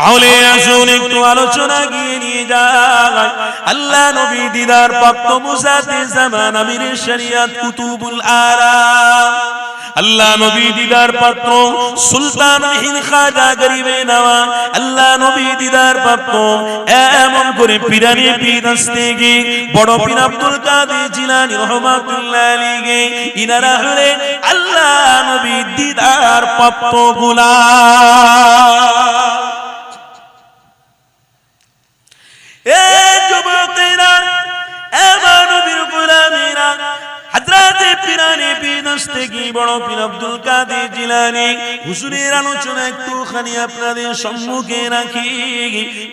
তাহলে আসুন একটু আলোচনা গিয়ে নিয়ে যাই আল্লাহ নবী দিদার প্রাপ্ত মুজাদ্দিদ জামান আমির শরিয়ত কুতুবুল আরাম আল্লাহ নবী দিদার পাত্র সুলতান হিন্দ খাজা গরিবে নওয়াজ আল্লাহ নবী দিদার পাত্র এমন করে পিরানি পীর দস্তগি বড় পীর আব্দুল কাদের জিলানী রাহমাতুল্লাহ আলাইহি ইনারা হলেন আল্লাহ নবী দিদার প্রাপ্ত গোলাম। এ যুবকেরা আমার নবীর গোলামেরা হযরতে পিরানি পীর দস্তগি বড় পীর আব্দুল কাদের জিলানী হুজুরের আলোচনা একটুখানি আপনাদের সম্মুখে রাখি,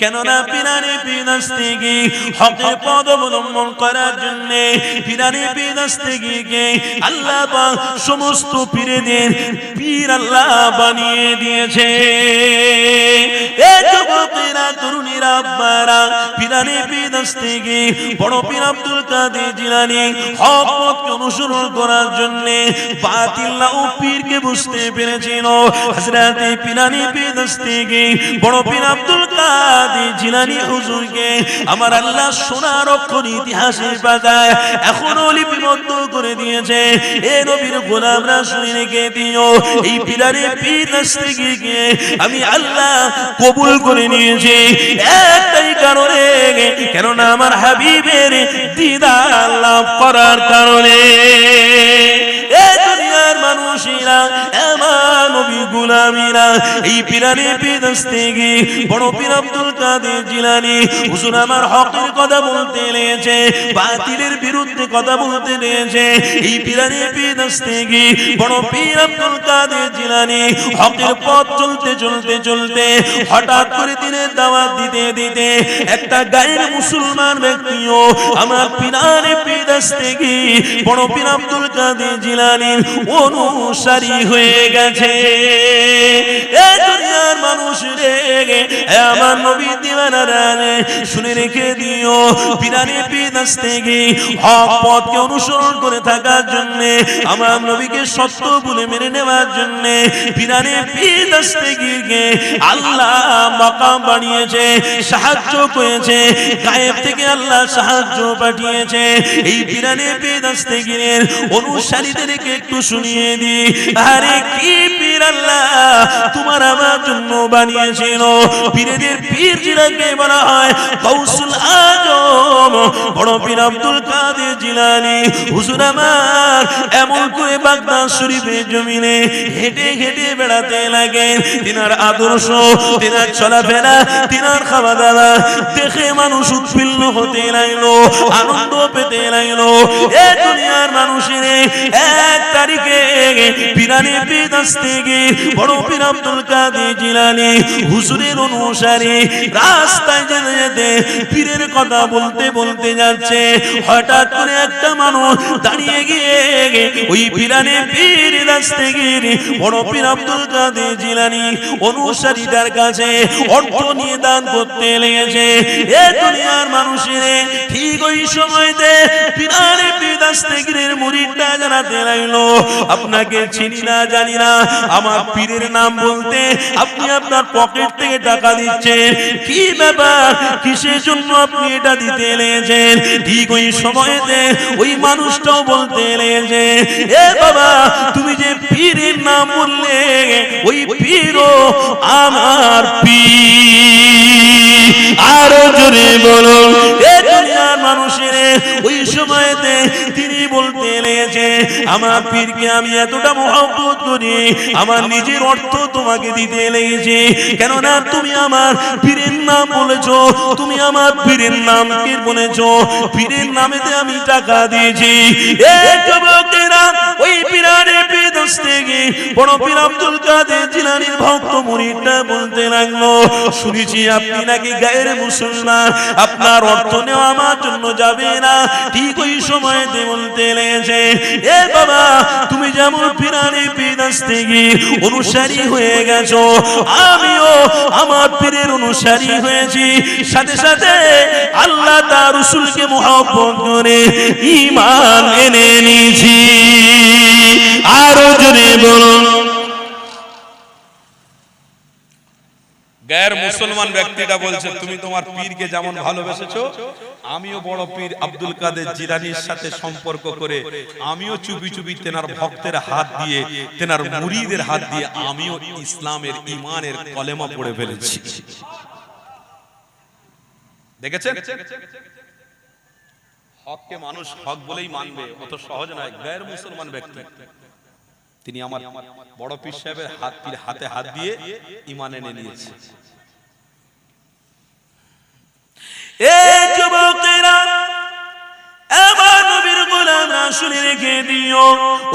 কেননা পিরানি পীর দস্তগি হকের পথ অবলম্বন করার জন্য পিরানি পীর দস্তগিকে আল্লাহ পাক সমস্ত পীরদের পীর আল্লাহ বানিয়ে দিয়েছে। এ যুবকেরা তরুণীরা আব্বারা পিরানি পীর দস্তগি বড় পীর আব্দুল কাদের জিলানী হক অনুসরণ করার জন্য বাতিল ও পীরকে বুঝতে পেরেছিল। হযরতে পিরানি পীর দস্তগি বড় পীর আব্দুল কাদের জিলানী হুজুরকে আমার আল্লাহ সোনার অক্ষর ইতিহাসের পাতায় এখনো লিপিবদ্ধ করে দিয়েছে। এ নবীর গোলামরা শুনে রেখে দিও, এই পিরানি পীর দস্তগিকে আমি আল্লাহ কবুল করে নিয়েছি একটাই কারণে, কেননা আমার হাবিবের দিদার লাভ করার কারণে। এ দুনিয়ার মানুষেরা আমার নবী গোলামীরা এই পিরানি পীর দস্তগি বড় পীর আব্দুল কাদের জিলানী হুজুর আমার হকের কথা বলতে লেগেছে, বাতিলের বিরুদ্ধে কথা বলতে লেগেছে। এই পিরানি পীর দস্তগি বড় পীর আব্দুল কাদের জিলানী হকের পথ চলতে চলতে চলতে হঠাৎ করে দিনের দাওয়াত দিতে দিতে একটা গায়ের মুসলমান ব্যক্তিও আমার পিরানি পীর দস্তগি বড় পীর আব্দুল কাদের জিলানীর অনুসারী হয়ে গেছে। এই দুনিয়ার মানুষ রে আমার নবী দিওয়ানারা শুনে রেখে দিও, পিরানি পীর দস্তগি হক পথকে অনুসরণ করে থাকার জন্য আমার নবীকে সত্য বলে মেনে নেওয়ার জন্য পিরানি পীর দস্তগিকে আল্লাহ মাকাম বানিয়েছে, সাহায্য করেছে, গায়েব থেকে আল্লাহ সাহায্য পাঠিয়েছে। এই পিরানি পীর দস্তগির অনুসারীদেরকে একটু শুনিয়ে দি, আরে কি পীর আল্লাহ তোমার আমার জন্য বানিয়েছিল। পীরদের পীর যাকে বলা হয় গাউসুল আজম বড় পীর আব্দুল কাদের জিলানী হুজুর আমার এমন করে বাগদাদ শরীফের জমিনে হেঁটে হেঁটে বেড়াতে লাগেন। তিনার আদর্শ, তিনার চলাফেরা, তিনার খাওয়া দাওয়া দেখে মানুষ উৎফুল্ল হতে লাগলো, আনন্দ পেতে লাগলো। এ দুনিয়ার মানুষের এক তারিখে পিরানি পীর দস্তগি বড় পীর আব্দুল কাদের জিলানী হুজুরের অনুসারী রাস্তায় যেতে যেতে পীরের কথা বলতে বলতে যাচ্ছে, হঠাৎ করে একটা মানুষ দাঁড়িয়ে গিয়ে ওই পিরানি পীর দস্তগির বড় পীর আব্দুল কাদের জিলানী অনুসারীদের কাছে অর্থ নিয়ে দান করতে লেগেছে। এ দুনিয়ার মানুষের ঠিক ওই সময়তে পিরানি পীর দস্তগিরের মুরিদরা জানাতে লাগলো, আপনাকে চিনি না জানি না, আমার পীরের নাম বলতে আপনি আপনার পকেট থেকে টাকা দিচ্ছেন, কি ব্যাপার, কিসের জন্য আপনি এটা দিতে লেগেছেন? ঠিক ওই সময়তে ওই মানুষটাও বলতে লেগেছে, এ বাবা তুমি যে পীরের নাম বললে ওই পীরও আমার পীর। আরো জোরে বলুন। এ দুনিয়ার মানুষের ওই সময়তে তিনি বলতে লেগেছে, আমার পীরকে আমি এতটা মহব্বত করি, আমার নিজের অর্থ তোমাকে দিতে লেগেছে, কেননা তুমি আমার পীরের নাম বলেছো, তুমি আমার পীরের নামকে বলেছো, পীরের নামেতে আমি টাকা দিয়েছি। এই যুবকেরা ওই পিরানি পীর দস্তগি বড় পীর আব্দুল কাদের জিলানীর ভক্ত মুরিদরা বলতে লাগলো, শুনেছি আপনি নাকি গায়ের মুসলমান, আপনার অর্থ নেওয়া আমার জন্য যাবে না। ঠিক ওই সময়তে বলতে লেগেছে, এ বাবা তুমি যেমন পিরানি পীর দস্তগি অনুসারী হয়ে গেছো, আমিও আমার পীরের অনুসারী হয়েছি, সাথে সাথে আল্লাহ তার রাসূলকে মহব্বত করে ঈমান এনে নিয়েছি। আরো জোরে বলুন। গায়ের মুসলমান ব্যক্তিটা বলছে, তুমি তোমার পীরকে যেমন ভালোবেসেছো, আমিও বড় পীর আব্দুল কাদের জিলানীর সাথে সম্পর্ক করে আমিও চুপি চুপি তেনার ভক্তের হাত দিয়ে, তেনার মুরিদের হাত দিয়ে আমিও ইসলামের ঈমানের কলেমা পড়ে ফেলেছি। দেখেছেন, হককে মানুষ হক বলেই মানবে, অত সহজ নয়। গায়ের মুসলমান ব্যক্তি তিনি আমার বড় পীর সাহেবের হাতে হাত দিয়ে ঈমান এনে নিয়েছে। এই যুবকেরা, আমার নবীর গোলামরা শুনে রেখে দিও,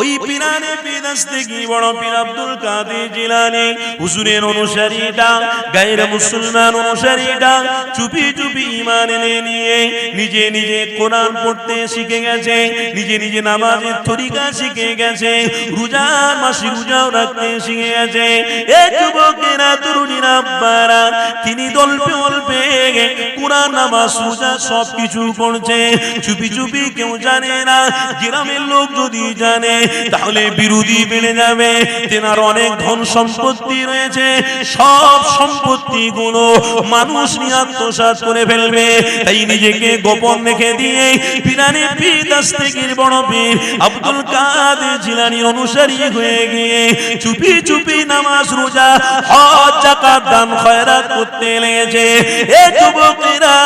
ওই পীরানে পীরদস্তগী বড় পীর আব্দুল কাদের জিলানী হুজুরের অনুসারীটা, গায়ের মুসলমান অনুসারীটা চুপি চুপি ঈমান এনে নিয়ে নিজে নিজে কোরআন পড়তে শিখে গেছে, নিজে নিজে নামাজের তরিকা শিখে গেছে, রোজার মাসে রোজাও রাখতে শিখে গেছে। এই যুবকেরা, তরুণীরা, আব্বারা, তিনি অল্পে অল্পে কোরআন নামাজ রোজা সবকিছু পড়ছে, চুপি চুপি, কেউ জানে না। গ্রামের লোক যদি জানে তাহলে বিরোধী বেড়ে যাবে। তেনার অনেক ধন সম্পত্তি রয়েছে, সব সম্পত্তি গুলো মানুষ নিয়ে আত্মসাৎ করে ফেলবে। তাই নিজেকে গোপন রেখে দিয়ে পীরানে পীরদস্তগীর বড় পীর আব্দুল কাদের জিলানী অনুসারী হয়ে গিয়ে চুপি চুপি নামাজ রোজা হজ যাকাত দান খয়রাত করতে লেগেছে। এই যুবকেরা,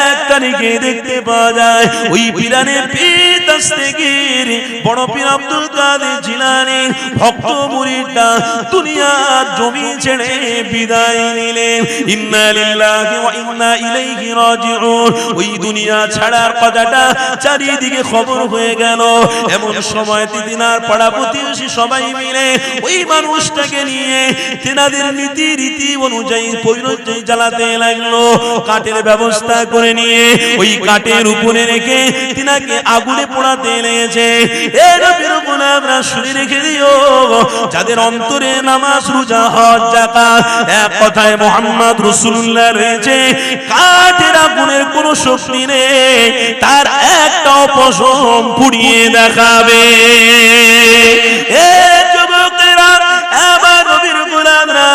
এক তারিখে দেখতে পাওয়া যায় ওই পীরানে পীরদস্তগীর বড় পীর আব্দুল কাদের জিলানী ভক্ত মুরিদরা দুনিয়ার জমি ছেড়ে বিদায় নিলেন। ইন্না লিল্লাহি ওয়া ইন্না ইলাইহি রাজিউন। ওই দুনিয়া ছাড়ার কথাটা চারিদিকে খবর হয়ে গেল। এমন সময় তিনার পাড়া প্রতিবেশী সবাই মিলে ওই মানুষটাকে নিয়ে তেনাদের নীতি রীতি অনুযায়ী পরিণতি জ্বালাতে লাগলো। কাঠের ব্যবস্থা করে নিয়ে ওই কাঠের উপরে রেখে তিনাকে আগুনে পোড়াতে লেগেছে। এ নবীর গোলামরা শুনে রেখে দিও, যাদের অন্তরে নামাজ রোজা হজ যাকাত এক কথায় মুহাম্মদ রাসূলুল্লাহ রয়েছে, কাঠের আগুনের কোনো শক্তি নেই তার একটা পশম পুড়িয়ে দেখাবে। এ যুবকেরা, আমার নবীর গোলামরা,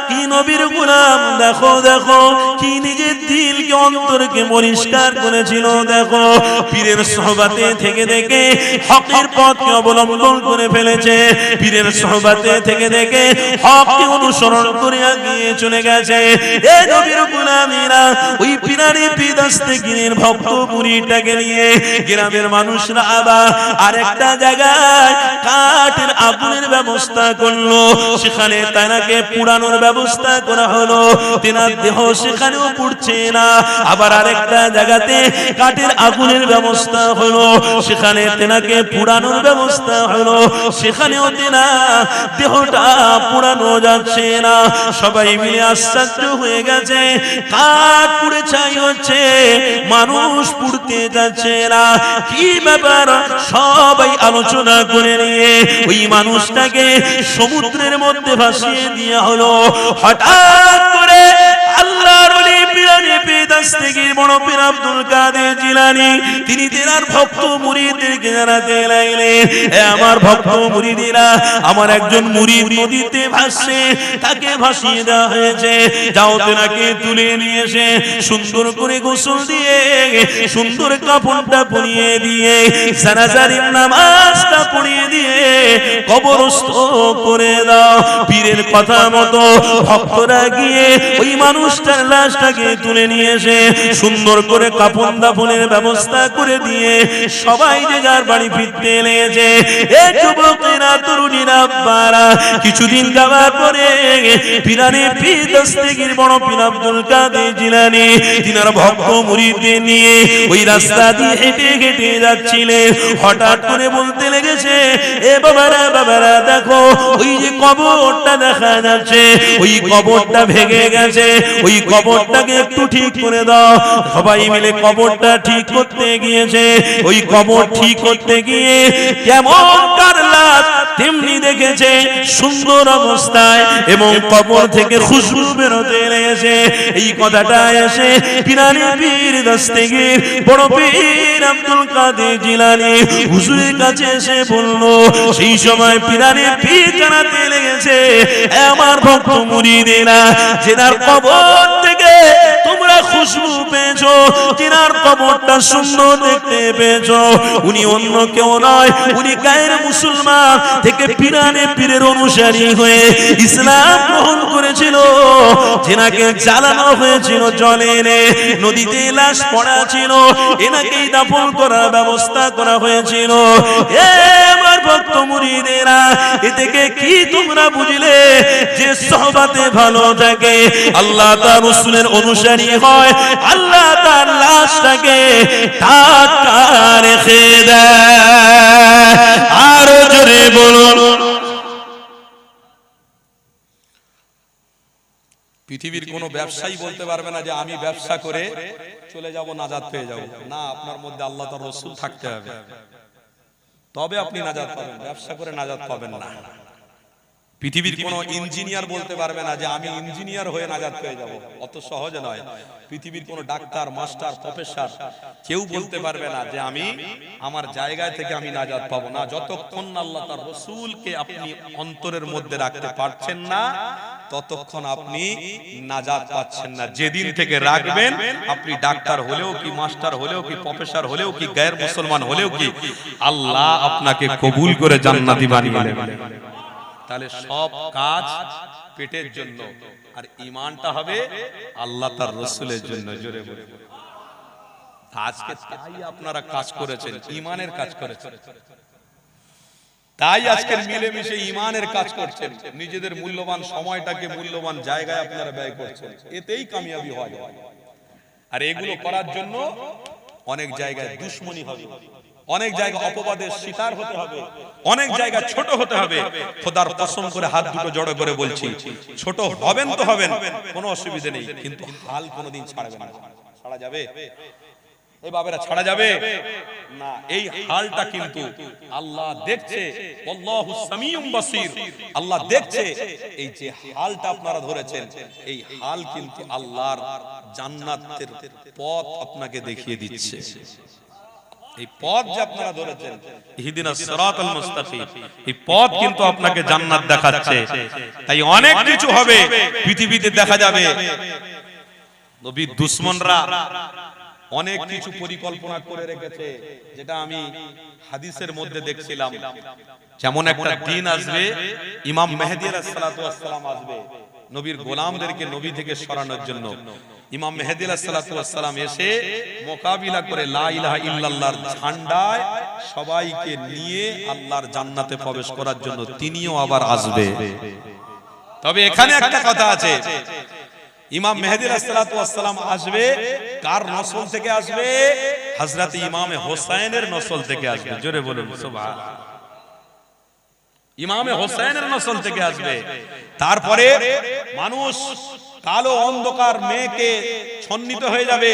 কি নবীর গোলাম, দেখো দেখো কি নিজের দিলকে অন্তরকে পরিষ্কার করেছিল। দেখো, পীরের সোহবাতে থেকে থেকে হকের পথকে অবলম্বন করে ফেলেছে, পীরের সোহবাতে থেকে থেকে হককে অনুসরণ করে এগিয়ে চলে গেছে। এই নবীর গোলামেরা ওই পীরানে পীরদস্তগীর ভক্ত মুরিদটাকে নিয়ে গ্রামের মানুষরা আবার আরেকটা জায়গায় কাঠের আগুনের ব্যবস্থা করলো, সেখানে তাকে পুড়ানোর ব্যবস্থা করা হলো। তেনার দেহ সেখানেও পুড়ছে না। আবার আরেকটা জায়গাতে কাঠের আগুনের ব্যবস্থা হলো, সেখানে তেনাকে পুড়ানোর ব্যবস্থা হলো, সেখানেও তেনা দেহটা পুড়ানো যাচ্ছে না। সবাই মিলে আশ্চর্য হয়ে গেছে, কাঠ পুড়ে ছাই হচ্ছে, মানুষ পুড়তে যাচ্ছে না, কি ব্যাপার? সবাই আলোচনা করে নিয়ে ওই মানুষটাকে সমুদ্রের মধ্যে ভাসিয়ে দেওয়া হলো। হঠাৎ করে আল্লাহর ওলি পীরানে পীরদস্তগীর বড় পীর আব্দুল কাদের জিলানী তিনি তেনার ভক্ত মুরিদদেরকে জানাতে লাগলেন, এ আমার ভক্ত মুরিদেরা, আমার একজন মুরিদ নদীতে ভাসছে, তাকে ভাসিয়ে দেওয়া হয়েছে, যাও তেনাকে তুলে নিয়ে এসে সুন্দর করে গোসল দিয়ে সুন্দর কাফনটা পরিয়ে দিয়ে জানাজার নামাজটা পড়িয়ে দিয়ে কবরস্থ করে দাও। পীরের কথা মতো ভক্তরা গিয়ে ওই মানুষটার লাশটাকে তুলে নিয়ে এসে সুন্দর করে কাফন দাফনের ব্যবস্থা করে দিয়ে সবাই যে যার বাড়ি ফিরতে লেগেছে। এই যুবকেরা, তরুণীরা, আব্বারা, কিছুদিন যাওয়ার পরে পীরানে পীরদস্তগীর বড় পীর আব্দুল কাদের জিলানী তিনার ভক্ত মুরিদদের নিয়ে ওই রাস্তা দিয়ে হেঁটে হেঁটে যাচ্ছিলেন। হঠাৎ করে বলতে লেগেছে, এ বাবারা বাবারা, দেখো ওই যে কবরটা দেখা যাচ্ছে, ওই কবরটা ভেঙে গেছে, ওই কবরটাকে একটু ঠিক করে দাও। সবাই মিলে কবরটা ঠিক করতে গিয়েছে। ওই কবর ঠিক করতে গিয়ে কেমন কার লাশ তেমনি দেখেছে সুন্দর অবস্থায় এবং কবর থেকে খুশবু বেরোতে লেগেছে। এই কথাটা এসে পিরানি পীর দস্তগীর বড় পীর আব্দুল কাদের জিলানী হুজুরের কাছে এসে বলল। সেই সময় পিরানি পীর জানাতে লেগেছে, আমার ভক্ত মুরিদেরা, যেনার কবর থেকে তোমরা খুশবু পেয়েছো, যেনার কবরটা সুন্দর দেখতে পেয়েছো, উনি অন্য কেউ নয়, উনি গায়ের মুসলমান থেকে পিরানি পীরের অনুসারী হয়ে ইসলাম গ্রহণ করেছিল। যেনাকে জ্বালানো হয়েছিল জলে এনে, নদীতে লাশ পড়া ছিল, এনাকেই দাফন করার ব্যবস্থা করা হয়েছিল। এ আমার ভক্ত মুরিদেরা, এ থেকে কি তোমরা বুঝলে যে সহবাতে ভালো থাকে, আল্লাহ তার রাসূলের অনুসারী হয়, আল্লাহ তার লাশটাকে টাকা রেখে দেয়। আরো জোরে বলুন। পৃথিবীর কোনো ব্যবসায়ী বলতে পারবে না যে আমি ব্যবসা করে চলে যাব, নাজাত পেয়ে যাব। না, আপনার মধ্যে আল্লাহ তার রাসূল থাকতে হবে, তবে আপনি নাজাত পাবেন। ব্যবসা করে নাজাত পাবেন না। পৃথিবীর কোনো ইঞ্জিনিয়ার বলতে পারবে না যে আমি ইঞ্জিনিয়ার হয়ে নাজাত পেয়ে যাব, অত সহজে নয়। পৃথিবীর কোনো ডাক্তার, মাস্টার, প্রফেসর কেউ বলতে পারবে না যে আমি আমার জায়গায় থেকে আমি নাজাত পাবো না। যতক্ষণ আল্লাহ তার রাসূলকে আপনি অন্তরের মধ্যে রাখতে পারছেন না, ততক্ষণ আপনি নাজাত পাচ্ছেন না। যেদিন থেকে রাখবেন, আপনি ডাক্তার হলেও কি, মাস্টার হলেও কি, প্রফেসর হলেও কি, গায়ের মুসলমান হলেও কি, আল্লাহ আপনাকে কবুল করে জান্নাতি বানিয়ে নেবেন। তাহলে সব কাজ পেটের জন্য, আর ঈমানটা হবে আল্লাহ তার রাসূলের জন্য। জোরে বলে আজকে তাই আপনারা কাজ করেছেন, ঈমানের কাজ করেছেন। তাই আজকের মিলেমিশে ঈমানের কাজ করছেন। নিজেদের মূল্যবান সময়টাকে মূল্যবান জায়গায় আপনারা ব্যয় করছেন, এতেই কামিয়াবি হয়। আর এগুলো করার জন্য অনেক জায়গায় দুশমনি হবে, অনেক জায়গায় অপবাদের শিকার হতে হবে, অনেক জায়গায় ছোট হতে হবে। খোদার কসম করে হাত দুটো জড়ো করে বলছি, ছোট হবেন তো হবেন, কোনো অসুবিধা নেই, কিন্তু হাল কোনোদিন ছাড়বেন না। ছাড়া যাবে? এই বাবেরা ছাড়া যাবে না। এই হালটা কিন্তু আল্লাহ দেখছে, আল্লাহু সামিউম বাসীর। আল্লাহ দেখছে এই যে হালটা আপনারা ধরেছেন, এই হাল কিন্তু আল্লাহর জান্নাতের পথ আপনাকে দেখিয়ে দিচ্ছে। এই পথ যে আপনারা ধরেছেন, ইহদিনাস সিরাতাল মুস্তাকিম, এই পথ কিন্তু আপনাকে জান্নাত দেখাচ্ছে। তাই অনেক কিছু হবে পৃথিবীতে, দেখা যাবে নবীর দুশমনরা অনেক কিছু পরিকল্পনা করে রেখেছে, যেটা আমি হাদিসের মধ্যে দেখছিলাম। যেমন একটা দিন আসবে, ইমাম মেহেদী আলাইহিস সালাতু ওয়াস সালাম আসবে নবীর গোলামদেরকে নবী থেকে সরানোর জন্য। ইমাম মেহেদী আলাইহিস সালাতু ওয়াস সালাম এসে মোকাবিলা করে লা ইলাহা ইল্লাল্লাহর ঝান্ডায় সবাইকে নিয়ে আল্লাহর জান্নাতে প্রবেশ করার জন্য তিনিও আবার আসবে। তবে এখানে একটা কথা আছে, ইমাম মেহেদী আলাইহিস সালাতু ওয়াস সালাম আসবে কার নসল থেকে আসবে? হযরত ইমাম হোসেনের নসল থেকে আসবে। জোরে বলুন সুবহানাল্লাহ। ইমাম হোসেনের নসল থেকে আসবে। তারপরে মানুষ কালো অন্ধকার মেঘে ছন্নিত হয়ে যাবে,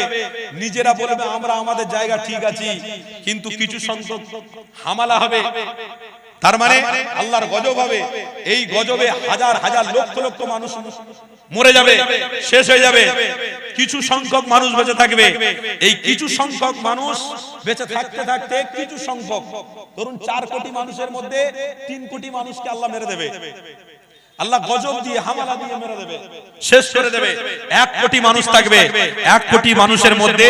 নিজেরা বলবে আমরা আমাদের জায়গা ঠিক আছি, কিন্তু কিছু সংখ্যক হামলা হবে। তার মানে আল্লাহর গজব হবে। এই গজবে হাজার হাজার লক্ষ লক্ষ মানুষ মরে যাবে, শেষ হয়ে যাবে। কিছু সংখ্যক মানুষ বেঁচে থাকবে। এই কিছু সংখ্যক মানুষ বেঁচে থাকতে থাকতে কিছু সংখ্যক, ধরুন 4 কোটি মানুষের মধ্যে 3 কোটি মানুষকে আল্লাহ মেরে দেবে। আল্লাহ গজব দিয়ে, হামলা দিয়ে মেরে দেবে, শেষ করে দেবে। 1 কোটি মানুষ থাকবে। 1 কোটি মানুষের মধ্যে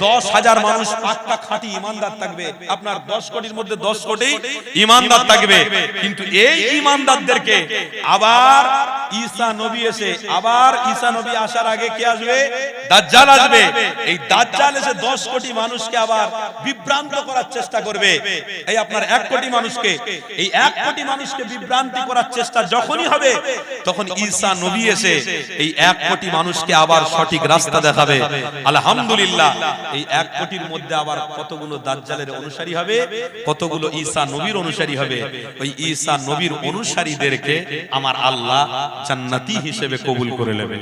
10,000 মানুষ পাক্কা খাঁটি ঈমানদার থাকবে। আপনার 10 কোটির মধ্যে 10 কোটি ঈমানদার থাকবে। কিন্তু এই ঈমানদারদেরকে আবার ঈসা নবী এসে, আবার ঈসা নবী আসার আগে কে আসবে? দাজ্জাল আসবে। এই দাজ্জাল এসে 10 কোটি মানুষকে আবার বিভ্রান্ত করার চেষ্টা করবে। এই আপনার 1 কোটি মানুষকে, এই 1 কোটি মানুষকে বিভ্রান্তি করার চেষ্টা যখনই হবে, তখন ঈসা নবী এসে এই 1 কোটি মানুষকে আবার সঠিক রাস্তা দেখাবে। আলহামদুলিল্লাহ, এই 1 কোটির মধ্যে আবার কতগুলো দাজ্জালের অনুসারী হবে, কতগুলো ঈসা নবীর অনুসারী হবে। ওই ঈসা নবীর অনুসারীদেরকে আমার আল্লাহ জান্নাতি হিসেবে কবুল করে নেবেন।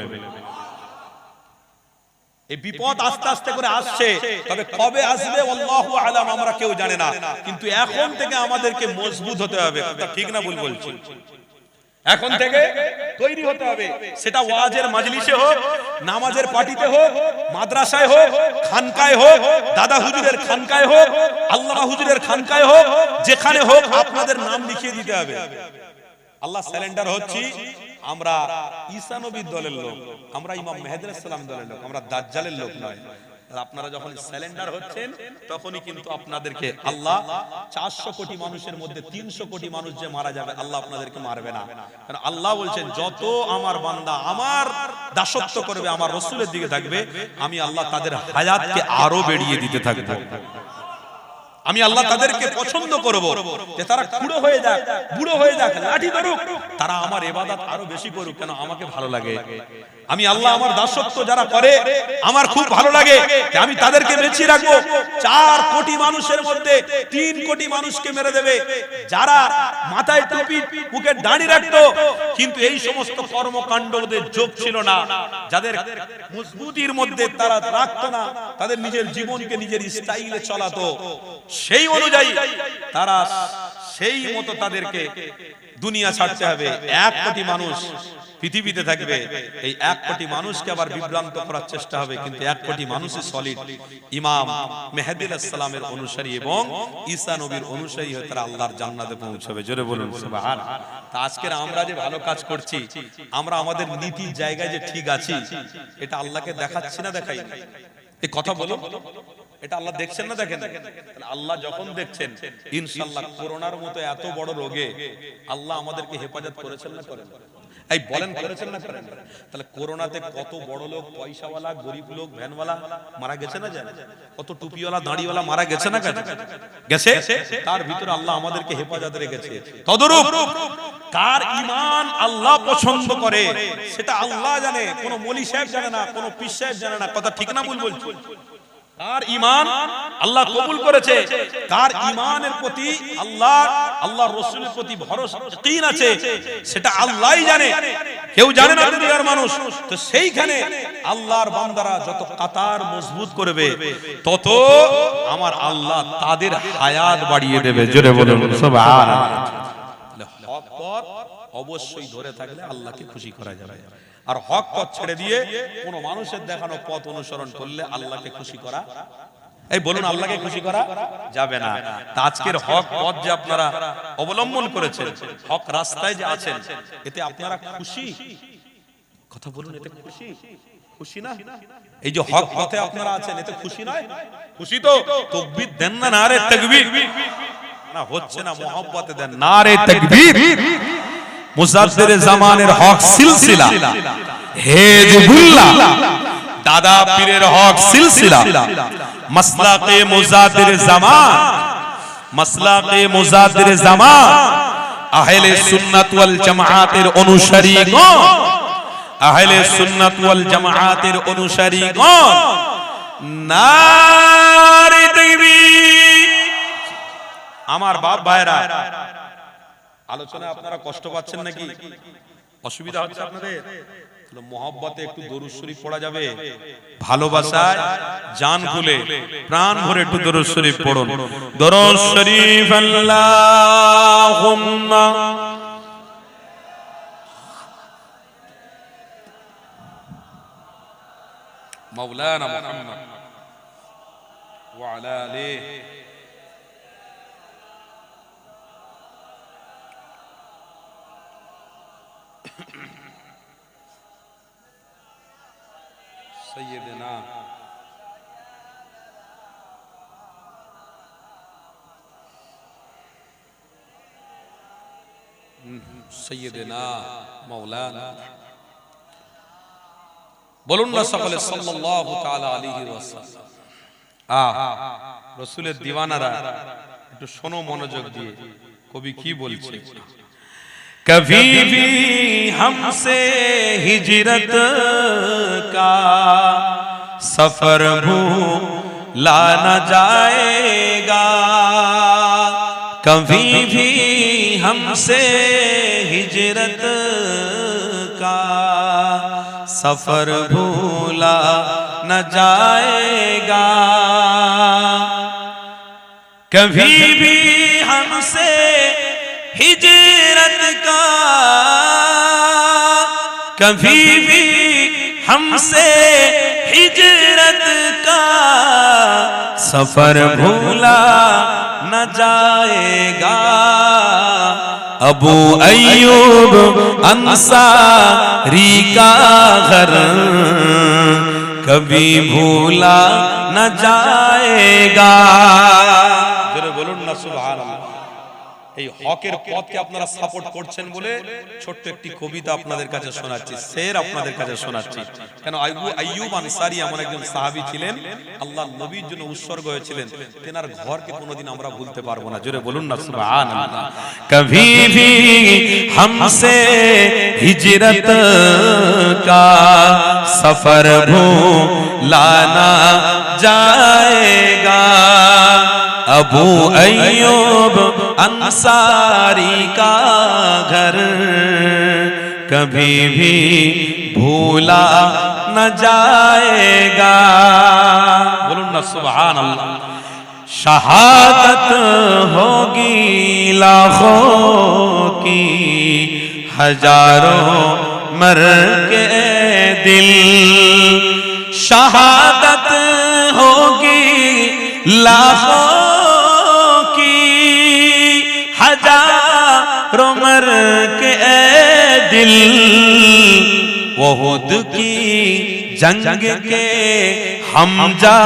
এই বিপদ আস্তে আস্তে করে আসছে, তবে কবে আসবে আল্লাহু আলাম, আমরা কেউ জানে না। কিন্তু এখন থেকে আমাদেরকে মজবুত হতে হবে। কথা ঠিক না ভুল বলছি? এখন থেকে তৈরি হতে হবে। সেটা ওয়াজের মাজলিসে হোক, নামাজের পার্টিতে হোক, মাদ্রাসায় হোক, খানকায় হোক, দাদা হুজুরের খানকায় হোক, আল্লামা হুজুরের খানকায় হোক, যেখানে হোক আপনাদের নাম লিখিয়ে দিতে হবে। আল্লাহ স্যালেন্ডার হচ্ছি, আমরা ঈসা নবীর দলের লোক, আমরা ইমাম মেহেদী আলাইহিস সালাম দলের লোক, আমরা দাজ্জালের লোক নয়। আর আপনারা যখন স্যালেন্ডার হচ্ছেন তখনই কিন্তু আপনাদেরকে আল্লাহ 400 কোটি মানুষের মধ্যে 300 কোটি মানুষ যে মারা যাবে, আল্লাহ আপনাদেরকে মারবে না। কারণ আল্লাহ বলছেন যত আমার বান্দা আমার দাসত্ব করবে, আমার রাসূলের দিকে থাকবে, আমি আল্লাহ তাদের হায়াতকে আরো বেড়িয়ে দিতে থাকবো। আমি আল্লাহ তাদেরকে পছন্দ করব যে তারা খুঁড়ো হয়ে যাক, বুড়ো হয়ে যাক, লাঠি ধরুক, তারা আমার ইবাদত আরো বেশি করুক। কেন? আমাকে ভালো লাগে। আমি আল্লাহ আমার দাসত্ব যারা করে আমার খুব ভালো লাগে, আমি তাদেরকে বেঁচিয়ে রাখবো। 4 কোটি মানুষের মধ্যে 3 কোটি মানুষকে মেরে দেবে যারা মাথায় টুপি, মুখে দাড়ি রাখতো, কিন্তু এই সমস্ত কর্মকাণ্ড ওদের যোগ ছিল না, যাদের মজবুতির মধ্যে তারা রাখতো না, তাদের নিজের জীবনকে নিজের স্টাইলে চলাতো, সেই অনুযায়ী তারা সেই মতো তাদেরকে দুনিয়া ছাড়তে হবে। 1 কোটি মানুষ পৃথিবীতে থাকবে, এই 1 কোটি মানুষকে আবার বিভ্রান্ত করার চেষ্টা হবে, কিন্তু 1 কোটি মানুষই সলিড ইমাম মেহেদী আলাইহিস সালামের অনুসারী এবং ঈসা নবীর অনুসারী হয়ে তারা আল্লাহর জান্নাতে পৌঁছাবে। জোরে বলুন সুবহানাল্লাহ। তা আজকের আমরা যে ভালো কাজ করছি, আমরা আমাদের নীতির জায়গায় যে ঠিক আছি, এটা আল্লাহকে দেখাচ্ছি না দেখাই? এই কথা বলো, এটা আল্লাহ দেখছেন না দেখেন? আল্লাহ যখন দেখছেন, ইনশাআল্লাহ করোনার মতো এত বড় রোগে আল্লাহ আমাদেরকে হেফাজত করেছেন না করেন? এই বলেন করেছেন না করেন? তাহলে করোনাতে কত বড় লোক, পয়সাওয়ালা, গরিব লোক, ভ্যানওয়ালা মারা গেছে না জানেন? কত টুপিওয়ালা, দাড়িওয়ালা মারা গেছে না গেছে? তার ভিতরে আল্লাহ আমাদেরকে হেফাজতে রেখেছে। তদরূপ কার ঈমান আল্লাহ পছন্দ করে সেটা আল্লাহ জানে, কোন মলি সাহেব জানে না, কোন পীর সাহেব জানে না। কথা ঠিক না ভুল বলছি? কার ঈমান আল্লাহ কবুল করেছে, কার ঈমানের প্রতি আল্লাহর রাসূলের প্রতি ভরসা ইয়াকিন আছে, সেটা আল্লাহই জানে, কেউ জানে না দুনিয়ার মানুষ। তো সেইখানে আল্লাহর বান্দারা যত কাতার মজবুত করবে, তত আমার আল্লাহ তাদের হায়াত বাড়িয়ে দেবে। জোরে বলুন সুবহানাল্লাহ। হক পথ অবশ্যই ধরে থাকলে আল্লাহকে খুশি করা যাবে, আর হক পথ ছেড়ে দিয়ে কোন মানুষের দেখানো পথ অনুসরণ করলে আল্লাহকে খুশি করা, এই বলুন, আল্লাহকে খুশি করা যাবে না। তা আজকের হক পথ যে আপনারা অবলম্বন করেছেন, হক রাস্তায় যে আছেন, এতে আপনারা খুশি? কথা বলুন, এতে খুশি? খুশি না? এই যে হক পথে আপনারা আছেন, এতে খুশি নয়? খুশি তো তাকবীর দেন না, নারে তাকবীর। না হচ্ছে না, মুহাব্বতে দেন নারে তাকবীর। মুজাদ্দিদ জামানের হক সিলসিলা, হেজবুল্লাহ দাদা পীরের হক সিলসিলা, মাসলাকে মুজাদ্দিদ জামান, মাসলাকে মুজাদ্দিদ জামান, আহলে সুন্নাত ওয়াল জামাআতের অনুসারীগণ, আহলে সুন্নাত ওয়াল জামাআতের অনুসারীগণ নারে তাকবীর। আমার বাপ ভাইরা, আলোচনা আপনারা কষ্ট পাচ্ছেন নাকি? অসুবিধা হচ্ছে আপনাদের? মোহাব্বতে একটু দরুদ শরীফ পড়া যাবে? ভালোবাসায় জান খুলে প্রাণ ভরে একটু দরুদ শরীফ পড়ুন। দরুদ শরীফ আল্লাহুম্মা মাওলানা মুহাম্মদ ওয়া আলা আলিহি سيدنا سيدنا مولانا বলুন না সকলে সাল্লাল্লাহু তাআলা আলাইহি ওয়াসাল্লাম। রাসূলের দিওয়ানারা একটু শোনো মনোযোগ দিয়ে, কবি কি বলছে। कभी भी हमसे हिजरत का सफर भूला न जाएगा, कभी भी हमसे हिजरत का सफर भूला न जाएगा, कभी भी हमसे हिजरत का, कभी भी हमसे हिजरत का सफर भूला न जाएगा। अबू अय्यूब अंसारी का घर कभी भूला न जाएगा। जरा बोलুন না সুবহানাল্লাহ। এই হকের পথকে আপনারা সাপোর্ট করছেন বলে ছোট্ট একটি কবিতা আপনাদের কাছে শোনাচ্ছি, শের আপনাদের কাছে শোনাচ্ছি। কেন আবু আইয়ুব আনসারী এমন একজন সাহাবী ছিলেন, আল্লাহর নবীর জন্য উৎসর্গ হয়েছিলেন, তেনার ঘরকে কোনোদিন আমরা ভুলতে পারবো না। জোরে বলুন না সুবহানাল্লাহ। কভি ভি हमसे हिजरत का सफर भूला ना जाएगा। अबू अय्यूब अंसारी का घर कभी भी भूला न जाएगा। बोलूं ना सुभान अल्लाह। शहादत होगी लाखों की, हजारों मर के दिल, शहादत होगी लाखों की, हजारों मर के दिल, वहुद की जंग के हमजा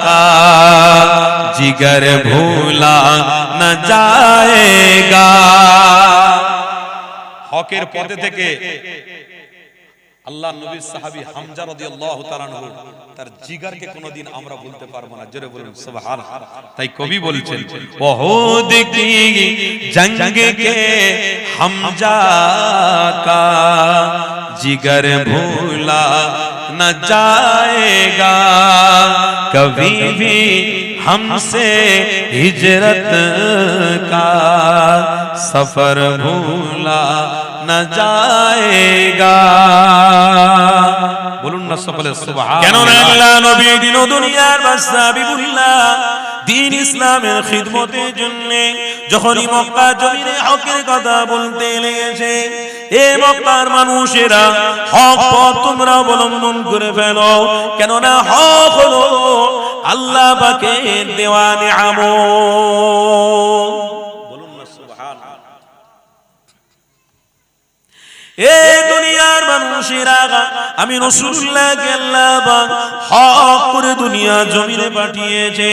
का जिगर भूला न जाएगा। হকের পথে থেকে আল্লাহ নবীর সাহাবী হামজা রাদিয়াল্লাহু তাআলা আনহু তার জিগারকে কোনোদিন আমরা ভুলতে পারবো না। জোরে বলুন সুবহানাল্লাহ। তাই কবি বলছেন ওহুদ কি জंग के हमजा का जिगर भूला न जाएगा, कभी भी हमसे हिजरत का सफर भूला न जाएगा। বলুন না সকলে সুবহানাল্লাহ। কেন না আল্লাহ নবী দিন ও দুনিয়ার বাদশা হাবিবুল্লাহ দ্বীন ইসলামের খিদমতের জন্য যখনই মক্কা জমিনে হকের কথা বলতে লেগেছে, এ মক্কার মানুষেরা হক পথ তোমরা অবলম্বন করে ফেলো, কেননা হক হলো আল্লাহ পাকের দেওয়া নিয়ামত। বলুন না সুবহানাল্লাহ। এ দুনিয়ার মানুষেরা আমি রাসূলুল্লাহকে আল্লাহ পাক হক করে দুনিয়া জমিনে পাঠিয়েছে,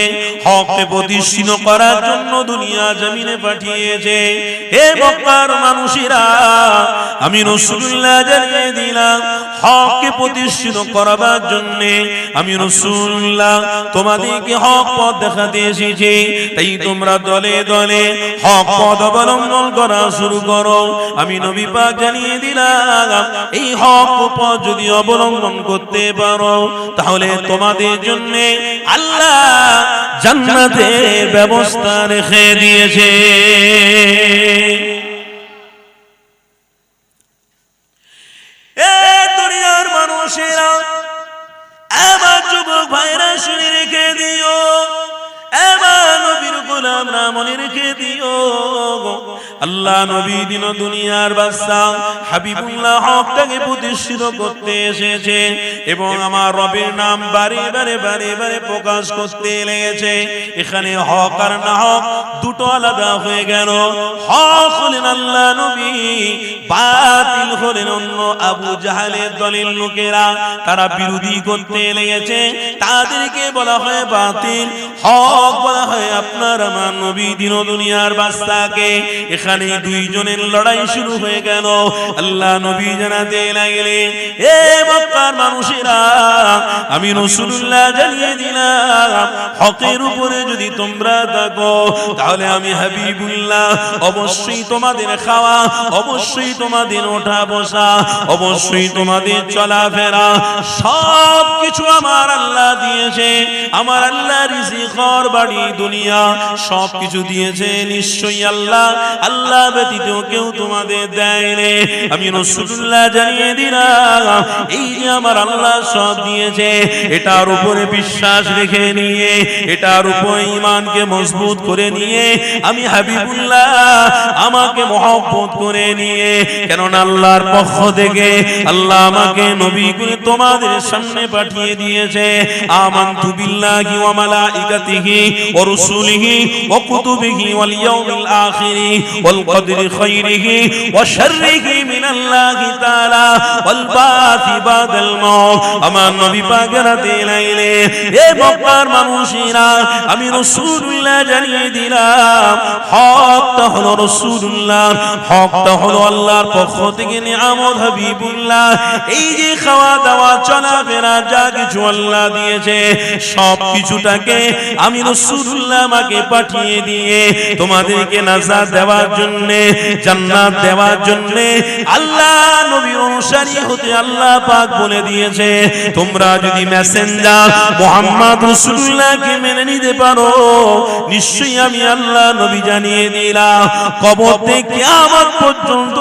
হককে প্রতিষ্ঠিত করার জন্য দুনিয়া জমিনে পাঠিয়েছে। হে মক্কার মানুষেরা আমি রাসূলুল্লাহ জানিয়ে দিলাম হককে প্রতিষ্ঠিত করার জন্য আমি রাসূলুল্লাহ তোমাদেরকে হক পথ দেখাতে এসেছি। তাই তোমরা দলে দলে হক পথ অবলম্বন করা শুরু করো। আমি নবী পাক জানিয়ে দিলাম এই হক পথ যদি অবলম্বন করতে পারো তাহলে তোমাদের জন্য আল্লাহ জান্নাতের ব্যবস্থা রেখে দিয়েছে। এ দুনিয়ার মানুষেরা আমার যুবক ভাইরা শুনে রেখে দিও, আমার নবীর গোলামরা মনে রেখে দিও, আল্লাহ নবী দিন দুনিয়ার বাদশা হাবিবুল্লাহ হকটাকে প্রতিষ্ঠিত করতে এসেছে এবং আমার রবের নাম বারে বারে বারে বারে প্রকাশ করতে লেগেছে। এখানে হক আর না হক দুটো আলাদা হয়ে গেল। হক হলেন আল্লাহ নবী, বাতিল হলেন অন্য আবু জাহালের দলের লোকেরা, তারা বিরোধী করতে লেগেছে, তাদেরকে বলা হয় বাতিল, হক বলা হয় আপনার আমার নবী দিন দুনিয়ার বাদশাকে। এখানে দুইজনের লড়াই শুরু হয়ে গেল। আল্লাহ নবী জানাতে লাগলেন এ মক্কার মানুষেরা আমি রাসূলুল্লাহ জানিয়ে দিলাম হকের উপরে যদি তোমরা থাকো তাহলে আমি হাবিবুল্লাহ অবশ্যই তোমাদের খাওয়া, অবশ্যই তোমাদের ওঠা বসা, অবশ্যই তোমাদের চলাফেরা সব কিছু আমার আল্লাহ দিয়েছে। আমার আল্লাহ রিজিক ঘর বাড়ি দুনিয়া সবকিছু দিয়েছে নিশ্চয়ই আল্লাহ, আল্লাহ ব্যতীত কেউ তোমাদের দেয়নি। আমি রাসূলুল্লাহ জানিয়ে দিলাম এই যে আমার আল্লাহ সব দিয়েছে, এটার উপরে বিশ্বাস রেখে নিয়ে, এটার উপর ঈমানকে মজবুত করে নিয়ে আমি হাবিবুল্লাহ আমাকে মহব্বত করে নিয়ে, কেননা আল্লাহর পক্ষ থেকে আল্লাহ আমাকে নবী করে তোমাদের সামনে পাঠিয়ে দিয়েছে। আমানতু বিল্লাহি ওয়া মালাইকাতিহি ওয়া রুসুলিহি ওয়া কুতুবিহি ওয়াল ইয়াউমিল আখিরি ওয়াল কদরি খাইরিহি ওয়া শাররিহি মিনাল্লাহি তাআলা ওয়াল বাসি বাদাল মাউত। আমার নবী পাকের দিলাইলে এ মক্কার মানুষেরা আমি রাসূলুল্লাহ জানিয়ে দিলাম হকটা হলো রাসূলুল্লাহ, হকটা হলো আল্লাহর পক্ষ থেকে নিয়ামত হাবিবুল্লাহ। এই যে খাওয়া দাওয়া চলাফেরা যা কিছু আল্লাহ দিয়েছে সব কিছুটাকে আমি রাসূলুল্লাহ আমাকে পাঠিয়ে দিয়ে তোমাদেরকে নাজাত দেওয়ার জন্য, জান্নাত দেওয়ার জন্য আল্লাহ নবীর অনুসারী হতে আল্লাহ পাক বলে দিয়েছে। তোমরা যদি মেসেঞ্জার মুহাম্মদ রাসূলুল্লাহকে মেনে নিতে পারো, নিশ্চয়ই আমি আল্লাহ নবী জানিয়ে দিলাম কবর থেকে কিয়ামত পর্যন্ত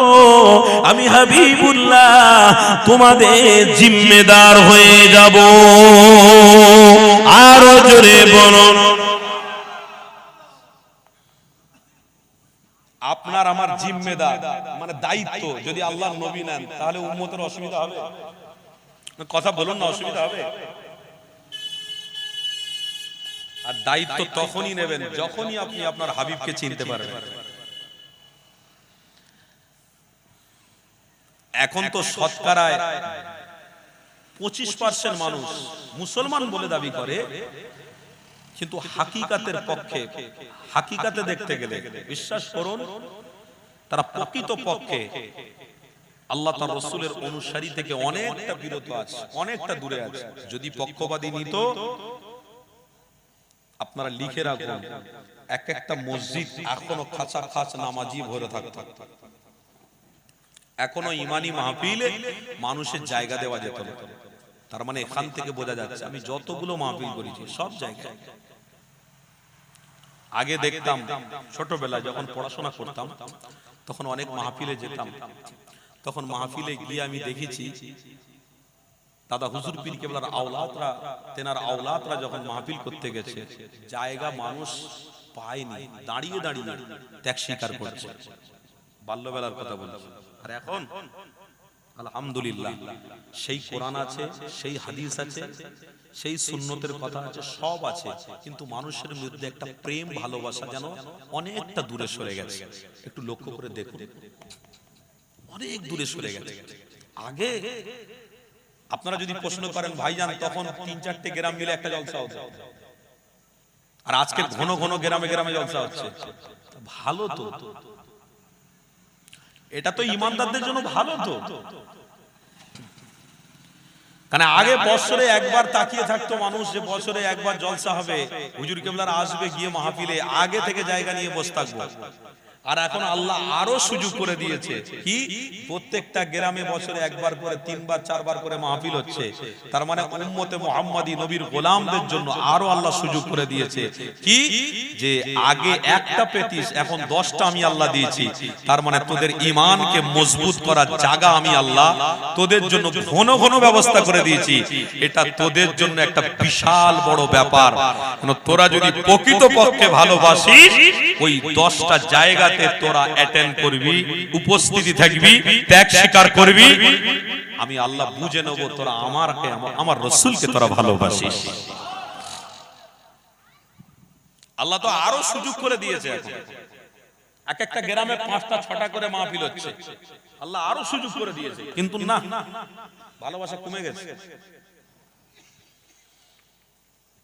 আমি হাবিবুল্লাহ তোমাদের জিম্মেদার হয়ে যাব। আরো জোরে বলুন। আপনার আমার জিম্মেদার মানে দায়িত্ব, যদি আল্লাহর নবী নেন তাহলে উম্মতের অসুবিধা হবে? কথা বলুন না, অসুবিধা হবে? আর দায়িত্ব তখনই নেবেন যখনই আপনি আপনার হাবিবকে চিনতে পারবেন। এখন তো শতকরায় 25% মানুষ মুসলমান বলে দাবি করে, কিন্তু হাকিকাতের পক্ষে, হাকিকাতে দেখতে গেলে বিশ্বাস করুন তারা প্রকৃত পক্ষে আল্লাহ তার রাসূলের অনুসারী থেকে অনেকটা বিরত আছে, অনেকটা দূরে আছে। যদি পক্ষপাতী নিত, আপনারা লিখে রাখুন, এক একটা মসজিদ এখনো খাঁচা খাঁচ নামাজি ভরে থাকতো, এখনো ইমানি মাহফিলে মানুষের জায়গা দেওয়া যেত না। তার মানে এখান থেকে বোঝা যাচ্ছে আমি যতগুলো মাহফিল করেছি সব জায়গায়, আগে দেখতাম ছোটবেলায় যখন পড়াশোনা করতাম তখন অনেক মাহফিলে যেতাম, তখন মাহফিলে গিয়ে আমি দেখেছি দাদা হুজুর পীর কেবলার আওলাদরা, তেনার আওলাদরা যখন মাহফিল করতে গেছে জায়গা মানুষ পায়নি, দাঁড়িয়ে দাঁড়িয়ে ত্যাগ স্বীকার করছে। বাল্যবেলার কথা বলছি। আর এখন আলহামদুলিল্লাহ সেই কোরআন আছে, সেই হাদিস আছে, সেই সুন্নতের কথা আছে, সব আছে, কিন্তু মানুষের মধ্যে একটা প্রেম ভালোবাসা যেন অনেকটা দূরে সরে গেছে। একটু লক্ষ্য করে দেখুন, অনেক দূরে সরে গেছে। আগে আপনারা যদি প্রশ্ন করেন ভাইজান, তখন 3-4টে গ্রাম মিলে একটা জলসা হতো, আর আজকে ঘন ঘন গ্রামে গ্রামে জলসা হচ্ছে। ভালো তো, এটা তো ইমানদারদের জন্য ভালো তো। কারণ আগে বছরে একবার তাকিয়ে থাকতো মানুষ যে বছরে একবার জলসা হবে, হুজুর কেবলার আসবে, গিয়ে মাহফিলে আগে থেকে জায়গা নিয়ে বসে থাকবো। আর এখন আল্লাহ আরো সুযোগ করে দিয়েছে কি, প্রত্যেকটা গ্রামে বছরে একবার করে 3বার 4বার করে মাহফিল হচ্ছে। তার মানে উম্মতে মুহাম্মাদি নবীর গোলামদের জন্য আরো আল্লাহ সুযোগ করে দিয়েছে কি, যে আগে একটা পেতিস এখন 10টা আমি আল্লাহ দিয়েছি। তার মানে তোদের ঈমানকে মজবুত করার জায়গা আমি আল্লাহ তোদের জন্য ঘন ঘন ব্যবস্থা করে দিয়েছি। এটা তোদের জন্য একটা বিশাল বড় ব্যাপার। তোরা যদি প্রকৃতপক্ষে ভালোবাসিস, ওই 10টা জায়গা তোরা অ্যাটেন্ড করবি, উপস্থিতি থাকবি, ত্যাগ স্বীকার করবি, আমি আল্লাহ বুঝে নেব তোরা আমারকে, আমার রাসূলকে তোরা ভালোবাসিস। আল্লাহ তো আরো সুযোগ করে দিয়েছে। এখন এক একটা গ্রামে 5টা 6টা করে মাহফিল হচ্ছে, আল্লাহ আরো সুযোগ করে দিয়েছে, কিন্তু না, ভালোবাসা কমে গেছে।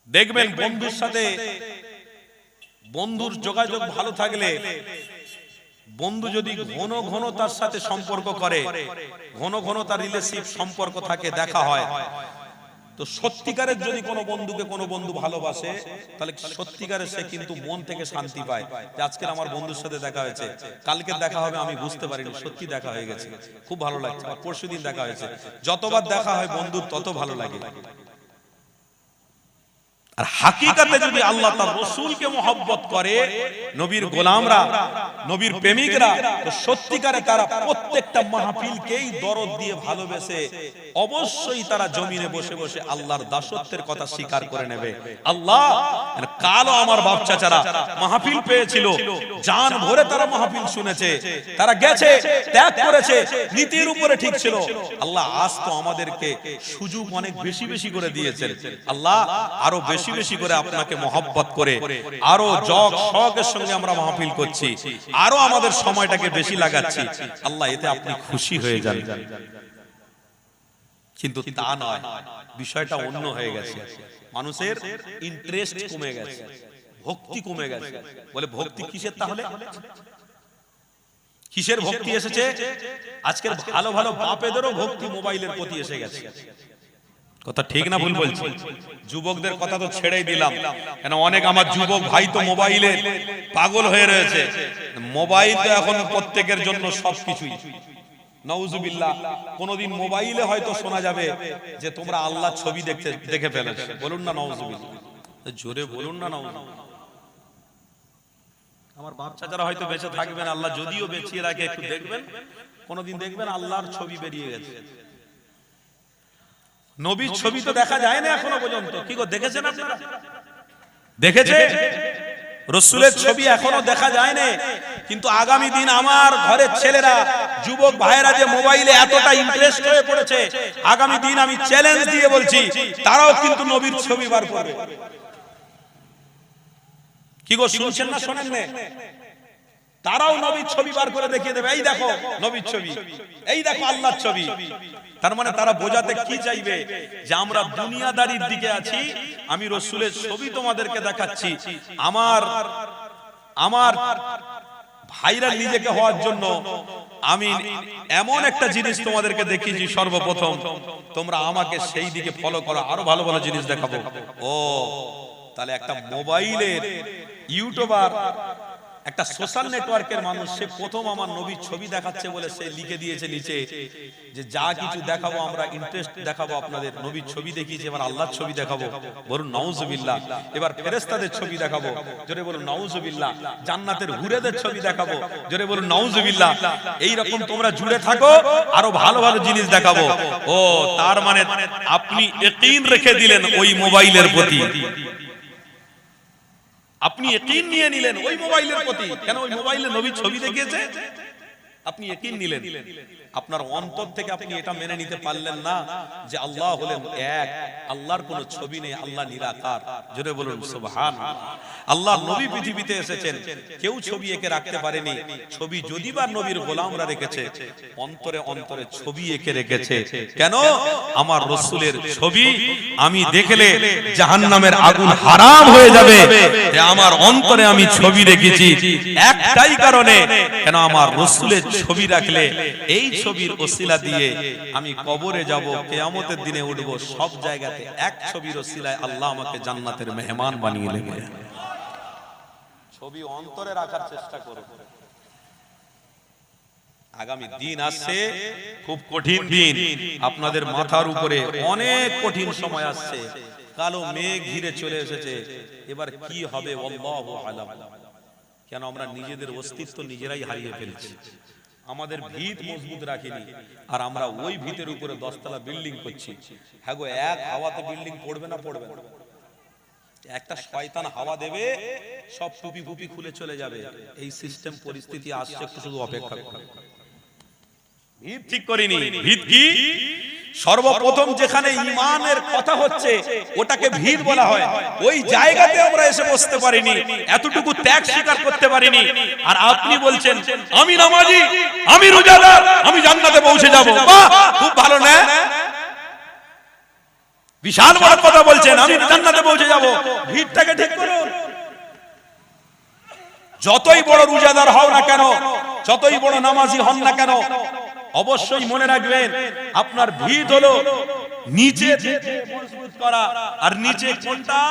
দেখবেন বন্ধুর সাথে বন্ধুর যোগাযোগ ভালো থাকলে, বন্ধু যদি ঘন ঘন তার সাথে সম্পর্ক করে, ঘন ঘন তার রিলেশনশিপ সম্পর্ক থাকে, দেখা হয়, তো সত্যিকারের যদি কোনো বন্ধুকে কোনো বন্ধু ভালোবাসে, তাহলে সত্যিকারের সে কিন্তু মন থেকে শান্তি পায় যে আজকে আমার বন্ধুর সাথে দেখা হয়েছে, কালকে দেখা হবে আমি বুঝতে পারিনি, সত্যি দেখা হয়ে গেছে, খুব ভালো লাগছে, পরশুদিন দেখা হয়েছে। যতবার দেখা হয় বন্ধুর তত ভালো লাগে। আর হাকিকাতে যদি আল্লাহ তার রাসূলকে মহব্বত করে, নবীর গোলামরা, নবীর প্রেমিকরা, তো সত্যিকারে তারা প্রত্যেকটা মাহফিলকেই দরদ দিয়ে ভালোবেসে অবশ্যই তারা জমিনে বসে বসে আল্লাহর দাসত্বের কথা স্বীকার করে নেবে। আল্লাহ, কালও আমার বাপ চাচারা মাহফিল পেয়েছিল, জান ভরে তারা মাহফিল শুনেছে, তারা গেছে, ত্যাগ করেছে, নীতির উপরে ঠিক ছিল। আল্লাহ আজ তো আমাদেরকে সুযোগ অনেক বেশি বেশি করে দিয়েছেন। আল্লাহ আরো বেশি বেশি করে আপনাকে মহব্বত করে আরো জগ শখের সঙ্গে আমরা মাহফিল করছি, আরো আমাদের সময়টাকে বেশি লাগাচ্ছি। আল্লাহ এতে আপনি খুশি হয়ে যান। কিন্তু তা নয়, বিষয়টা অন্য হয়ে গেছে। মানুষের ইন্টারেস্ট কমে গেছে, ভক্তি কমে গেছে। বলে ভক্তি কিসের? তাহলে কিসের ভক্তি এসেছে? আজকের ভালো ভালো বাপেদেরও ভক্তি মোবাইলের প্রতি এসে গেছে। কথা ঠিক না ভুল বলছি? যুবকদের কথা তো ছেড়েই দিলাম, কেন অনেক আমার যুবক ভাই তো মোবাইলে পাগল হয়ে রয়েছে। মোবাইল তো এখন প্রত্যেকের জন্য সবকিছুই। নাউজুবিল্লাহ, কোনদিন মোবাইলে হয়তো শোনা যাবে যে তোমরা আল্লাহর ছবি দেখে ফেলেছো। বলুন না নাউজুবিল্লাহ, জোরে বলুন না নাউজুবিল্লাহ। আমার বাচ্চা যারা হয়তো বেঁচে থাকবেন, আল্লাহ যদিও বেঁচিয়ে রাখে, একটু দেখবেন, কোনদিন দেখবেন আল্লাহর ছবি বেরিয়ে গেছে। নবীর ছবি তো দেখা যায় না এখনো পর্যন্ত। কি গো, দেখেছেন আপনারা? দেখেছে? রাসূলের ছবি এখনো দেখা যায় না। কিন্তু আগামী দিন আমার ঘরের ছেলেরা, যুবক ভাইয়েরা যে মোবাইলে এতটা ইন্টারেস্ট হয়ে পড়েছে, আগামী দিন আমি চ্যালেঞ্জ দিয়ে বলছি তারাও কিন্তু নবীর ছবি বার করবে। কি গো, শুনছেন না শোনেন না? তারাও নবীর ছবি বার করে দেখিয়ে দেবে, এই দেখো নবীর ছবি, এই দেখো আল্লাহর ছবি। তার মানে তারা বোঝাতে কি চাইবে? যে আমরা দুনিয়াদারির দিকে আছি, আমি রাসূলের ছবি তোমাদেরকে দেখাচ্ছি। আমার ভাইরা নিজেকে হওয়ার জন্য আমি এমন একটা জিনিস তোমাদেরকে দেখিয়েছি, সর্বপ্রথম তোমরা আমাকে সেই দিকে ফলো করো, আরো ভালো ভালো জিনিস দেখাবো। ও তাহলে একটা মোবাইলের ইউটিউবার, একটা সোশ্যাল নেটওয়ার্কের মানুষ, সে প্রথম আমার নবীর ছবি দেখাচ্ছে বলে সে লিখে দিয়েছে নিচে যে যা কিছু দেখাবো আমরা ইন্টারেস্ট দেখাবো আপনাদের। নবীর ছবি দেখিয়েছে, এবার আল্লাহর ছবি দেখাবো। বলুন নাউজুবিল্লাহ। এবার ফেরেশতাদের ছবি দেখাবো, জোরে বলুন নাউজুবিল্লাহ। জান্নাতের হুরেদের ছবি দেখাবো, জোরে বলুন নাউজুবিল্লাহ। এই রকম তোমরা জুড়ে থাকো, আরো ভালো ভালো জিনিস দেখাবো। ও তার মানে আপনি ইয়াকিন রেখে দিলেন ওই মোবাইলের প্রতি, আপনি ইয়াকিন নিয়ে নিলেন ওই মোবাইলের প্রতি। কেন? ওই মোবাইলে নবীর ছবি দেখিয়েছে, আপনি ইয়াকিন নিলেন। আপনার অন্তর থেকে আপনি এটা মেনে নিতে পারলেন না যে আল্লাহ হলেন এক, আল্লাহর কোনো ছবি নেই, আল্লাহ নিরাকার। জোরে বলুন সুবহানাল্লাহ। আল্লাহর নবী পৃথিবীতে এসেছেন, কেউ ছবি এঁকে রাখতে পারেনি। ছবি যদি বা নবীর গোলামরা রেখেছে, অন্তরে অন্তরে ছবি এঁকে রেখেছে। কেন? আমার রাসূলের ছবি আমি দেখলে জাহান্নামের আগুন হারাম হয়ে যাবে, আমার অন্তরে আমি ছবি রেখেছি একটাই কারণে। কেন? আমার রাসূলের ছবি রাখলে এই ছবির ওসিলা দিয়ে আমি কবরে যাব, কিয়ামতের দিনে উঠব, সব জায়গাতে এক ছবির ওসিলায় আল্লাহ আমাকে জান্নাতের মেহমান বানিয়ে নেবে। ছবি অন্তরে রাখার চেষ্টা করো। আগামী দিন আসছে, খুব কঠিন দিন আপনাদের মাথার উপরে, অনেক কঠিন সময় আসছে। কালো মেঘ ঘিরে চলে এসেছে, এবার কি হবে আল্লাহু আলাম। কেন? আমরা নিজেদের অস্তিত্ব নিজেরাই হারিয়ে ফেলছি, আমাদের ভিত মজবুত রাখিনি, আর আমরা ওই ভিতের উপরে 10 তলা বিল্ডিং করছি। হ্যাঁ গো, এক হাওয়াতে বিল্ডিং পড়বে না? পড়বে না। একটা শয়তান হাওয়া দেবে, সব টুপি ফুপি খুলে চলে যাবে। এই সিস্টেম পরিস্থিতি আসছে, একটু শুধু অপেক্ষা করুন। ভিত ঠিক করিনি। ভিত কি? সর্বপ্রথম যেখানে ঈমানের কথা হচ্ছে ওটাকে ভিত বলা হয়, ওই জায়গাতে আমরা এসে বসতে পারিনি, এতটুকু ত্যাগ স্বীকার করতে পারিনি। আর আপনি বলছেন আমি নামাজি, আমি রোজাদার, আমি জান্নাতে পৌঁছে যাব। বাহ, খুব ভালো না? বিশাল বড় কথা বলছেন, আমি জান্নাতে পৌঁছে যাব। ভিতটাকে ঠিক করুন। যতই বড় রোজাদার হও না কেন, যতই বড় নামাজি হন না কেন, অবশ্যই মনে রাখবেন আপনার ভিত হলো নিচে থেকে মজবুত করা। আর নিচে কোনটা?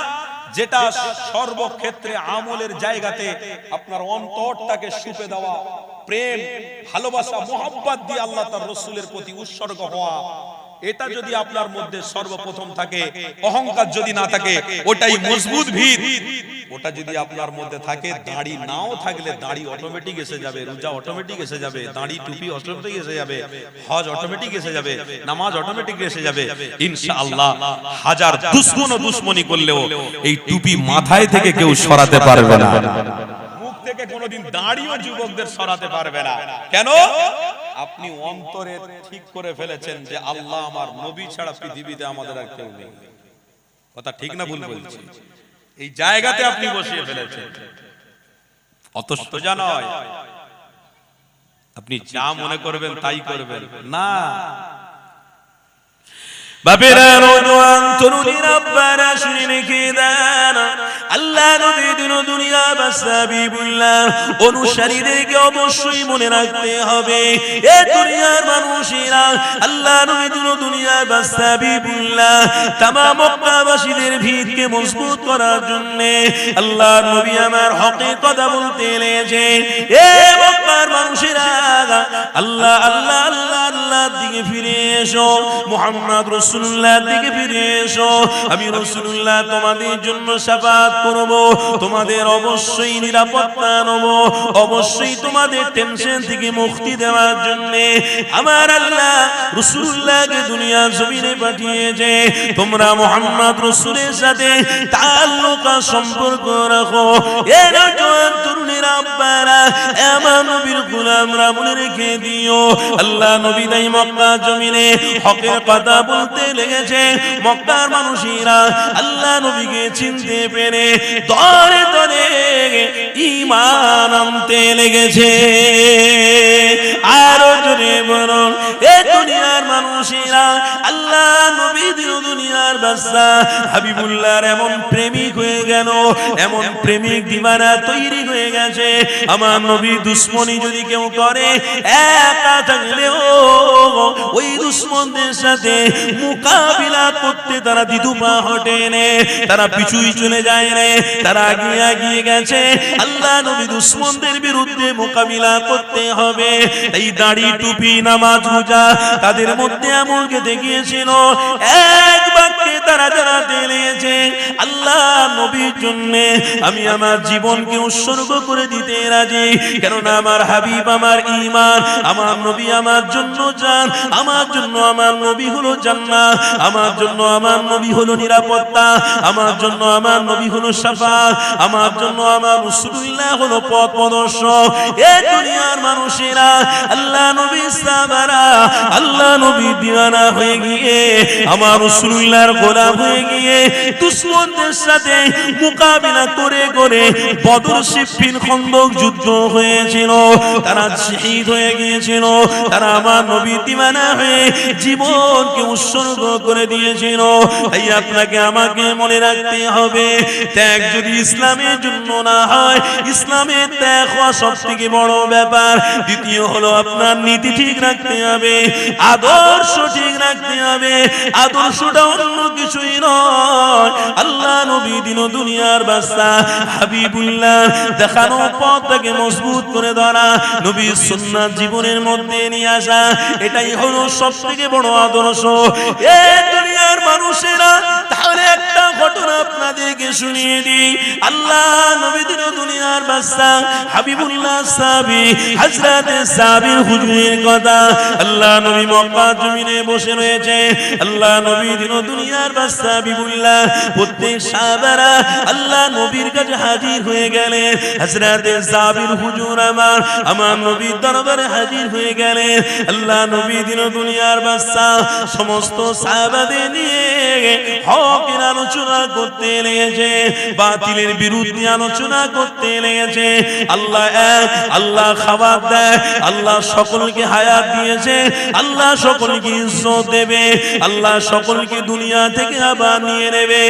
যেটা সর্বক্ষেত্রে আমলের জায়গাতে আপনার অন্তরটাকে সুপে দেওয়া, প্রেম ভালোবাসা মহব্বত দিয়ে আল্লাহ তার রাসূলের প্রতি উৎসর্গ হওয়া, এটা যদি আপনার মধ্যে সর্বপ্রথম থাকে, অহংকার যদি না থাকে, ওটাই মজবুত ভিত। ওটা যদি আপনার মধ্যে থাকে, দাড়ি নাও থাকলে দাড়ি অটোমেটিক এসে যাবে, রোজা অটোমেটিক এসে যাবে, দাড়ি টুপি অটোমেটিক এসে যাবে, হজ অটোমেটিক এসে যাবে, নামাজ অটোমেটিক এসে যাবে ইনশাআল্লাহ। হাজার দুশমন ও দুশমনি করলেও এই টুপি মাথায় থেকে কেউ সরাতে পারবে না, মুখ থেকে কোনোদিন দাড়িও যুবকদের সরাতে পারবে না। কেন? আপনি অন্তরে ঠিক করে ফেলেছেন যে আল্লাহ আমার নবী ছাড়া পৃথিবীতে আমাদের আর কেউ নেই। কথা ঠিক না ভুল বলছি? এই জায়গাতে আপনি বসিয়ে ফেলেছেন। অত সোজা নয় আপনি যা মনে করবেন তাই করবেন না। বাবেরা নওজোয়ান তরুণীরা আব্বারা শুনে রেখে দেন, আল্লাহ নবী দিন দুনিয়া বাসাবিবুল্লাহ অনুসারীদেরকে অবশ্যই মনে রাখতে হবে। এ দুনিয়ার মানুষেরা আল্লাহ নবী দিন দুনিয়ার বাসাবিবুল্লাহ তামাম মক্কাবাসীদের ভিতকে মজবুত করার জন্য আল্লাহ নবী আমার হকের কথা বলতে লেগেছে। এ মক্কার মানুষেরা আল্লাহ আল্লাহ আল্লাহ আল্লাহর দিকে ফিরে এসো, মুহাম্মদ রাসূলুল্লাহর দিকে ফিরে এসো। আমি রাসূলুল্লাহ তোমাদের জন্য শাফাআত করব, তোমাদের অবশ্যই নিরাপত্তা নেব, অবশ্যই তোমাদের টেনশন থেকে মুক্তি দেওয়ার জন্য আমার আল্লাহ রাসূলুল্লাহকে দুনিয়া জমিনে পাঠিয়েছে। তোমরা মুহাম্মদ রাসূলের সাথে তাআল্লুক সম্পর্ক রাখো। এ নওজোয়ান তরুণীরা আব্বারা আমার নবীর গোলামরা মনে রেখে দিও, আল্লাহ নবী তাই মক্কা জমিনে হকের কথা বলতে লেগেছে। মক্কার মানুষেরা আল্লাহ নবীকে চিনতে পেরে দরে দরে ঈমান আনতে লেগেছে। আরো জোরে বলুন, এ দুনিয়ার মানুষেরা আল্লাহ নবী দিন দুনিয়ার বাদশা হাবিবুল্লাহর এমন প্রেমিক হয়ে গেল, এমন প্রেমিক দিওয়ানা তৈরি হয়ে গেছে। আমার নবী দুশ্মনী যদি কেউ করে, একা থাকলেও ওই দুশ্মনদের সাথে মোকাবিলা করতে তারা দ্বিধা হটে নে, তারা পিছুই চলে যায় রে, তারা আগিয়ে আগিয়ে গেছে। আল্লাহ নবী দুশ্মনদের বিরুদ্ধে মোকাবিলা করতে হবে। এই দাড়ি টুপি নামাজ রোজা তাদের মধ্যে এমনকে দেখিয়েছিল, এক বাক্যে তারা জানাতে লেগেছে আল্লাহ নবীর জন্য আমি আমার জীবনকে উৎসর্গ করে দিতে রাজি। কেননা আমার হাবিব আমার ঈমান, আমার নবী আমার জন্য জান, আমার জন্য আমার নবী হলো জান্নাত, আমার জন্য আমার নবী হলো নিরাপত্তা, আমার জন্য আমার নবী হলো শাফাআত, আমার জন্য আমার রাসূলুল্লাহ হলো পথ প্রদর্শক। এ দুনিয়ার মানুষেরা আল্লাহ নবী সাহাবারা আল্লাহ নবী দিওয়ানা হয়ে গিয়ে আমার রাসূলুল্লাহর গোলাম হয়ে গিয়ে দুশমনদের সাথে মোকাবিলা করে করে বদর সিফফিন খন্দক যুদ্ধ হয়েছিল, তারা শহীদ হয়ে গিয়েছিল, তারা আমার নবী দিওয়ানা হয়ে জীবনকে উৎসর্গ করে দিয়েছিল। তাই আপনাকে আমাকে মনে রাখতে হবে, ত্যাগ যদি ইসলামের জন্য না হয়, ইসলামের ত্যাগ হওয়া সবথেকে বড় ব্যাপার। দ্বিতীয় হলো আপনার নীতি ঠিক রাখতে হবে, আদর্শ ঠিক রাখতে হবে। আদর্শটা অন্য কিছুই নয়, আল্লাহ নবী দিন দুনিয়ার বাদশা হাবিবুল্লাহ দেখানো পথটাকে মজবুত করে ধরা, নবীর সুন্নাত জীবনের মধ্যে নিয়ে আসা, এটাই হলো সবথেকে বড় আদর্শ। এই দুনিয়ার মানুষেরা তাহলে একটা ঘটনা আপনাদেরকে শুনিয়ে দিই। আল্লাহ নবী দিন দুনিয়ার বাদশা হাবিবুল্লাহ সাহাবী হযরত সাবির হুজুরের কথা। আল্লাহ নবী মক্কা জমিনে বসে রয়েছে, আল্লাহ নবী দিন দুনিয়ার বাদশা হাবিবুল্লাহ প্রত্যেক সাহাবারা আল্লাহ নবীর কাছে হাজির হয়ে গেলেন। হযরত সাবির হুজুর আমার নবীর দরবারে হাজির হয়ে গেলেন। আল্লাহ নবী দিন দুনিয়ার বাদশা সমস্ত সাহাবাদের নিয়ে হকের আলোচনা করতে লেগেছে, বাতিলের বিরুদ্ধে আলোচনা করতে লেগেছে। আল্লাহ এক, আল্লাহ খাবার দেয়, আল্লাহ সকলকে হায়াত দিয়েছে, আল্লাহ সকলকে ইজ্জত দেবে, আল্লাহ সকলকে দুনিয়া থেকে আবার নিয়ে নেবে।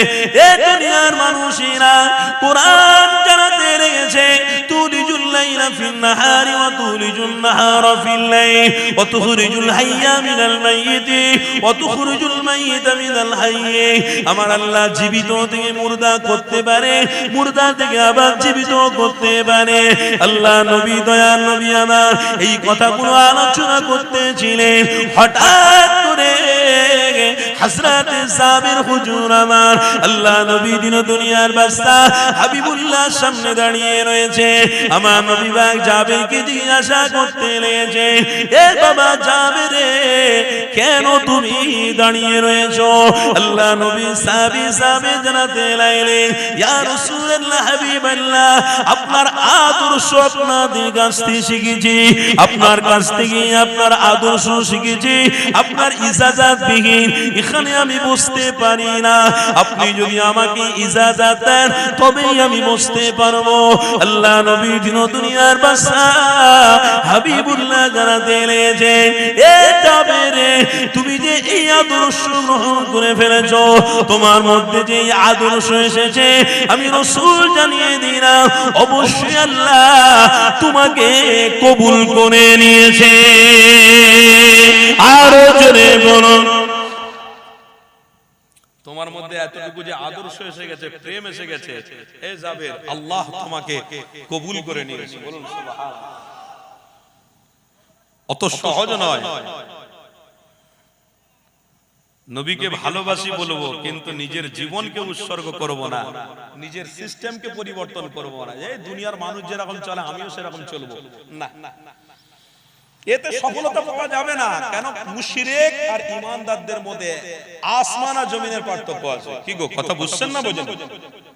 এই দুনিয়ার মানুষেরা কোরআন জানাতে লেগেছে, তুলিজুল লাইলা ফিন নাহারি ওয়া তুলিজুন নাহারা ফিল লাইল ওয়া তুখরিজুল হাইয়া মিনাল মাইয়িতি ওয়া তুখরিজুল মাইয়িতা মিনাল হাইয়্যি আমার আল্লাহ জীবিত থেকে মুর্দা করতে পারে, মুর্দা থেকে আবার জীবিত করতে পারে। আল্লাহ নবী, দয়ার নবী আমার এই কথাগুলো আলোচনা করতেছিলেন, হঠাৎ করে হযরত সাবির হুজুর আমার আল্লাহ নবী দিন দুনিয়ার বাদশা হাবিবুল্লাহ সামনে দাঁড়িয়ে রয়েছে। আমার নবী পাক জাবেরকে জিজ্ঞাসা করতে লেগেছে, এ বাবা জাবের রে, কেন তুমি দাঁড়িয়ে রয়েছো? আল্লাহ নবী সাহাবী জানাতে লাগলেন, ইয়া রাসূলুল্লাহ, হাবিবাল্লাহ, আপনার আদর্শ আপনাদের কাছ থেকে শিখেছি, আপনার কাছ থেকে আপনার আদর্শ শিখেছি, আপনার ইজাজত বিহীন এখানে আমি বসতে পারি না। আপনি যদি আমাকে ইজাজত দেন তবেই আমি বসতে পারবো। আল্লাহ নবী দিন দুনিয়ার বাদশা হাবিবুল্লাহ জানাতে লেগেছে, এ জাবের, তুমি যে এই আদর্শ গ্রহণ করে ফেলেছো, তোমার মধ্যে যে এই আদর্শ এসেছে আমি রাসূল জানিয়ে দিলাম, অবশ্যই আল্লাহ তোমাকে কবুল করে নিয়েছে। আরো জোরে বলুন, তোমার মধ্যে এতটুকু যে আদর্শ এসে গেছে, প্রেম এসে গেছে, এ জাবের, আল্লাহ তোমাকে কবুল করে নিয়েছে। বলুন সুবহানাল্লাহ। অত সহজ নয়। নবীকে ভালোবাসি বলবো, কিন্তু নিজের জীবনকে উৎসর্গ করব না, নিজের সিস্টেমকে পরিবর্তন করব না। এই দুনিয়ার মানুষ যেরকম চলে আমিও সেরকম চলবো না, এতে সফলতা পাওয়া যাবে না। কেন? মুশরিক আর ঈমানদারদের মধ্যে আসমান আর জমিনের পার্থক্য আছে। কি গো, কথা বুঝছেন না? বোঝেন?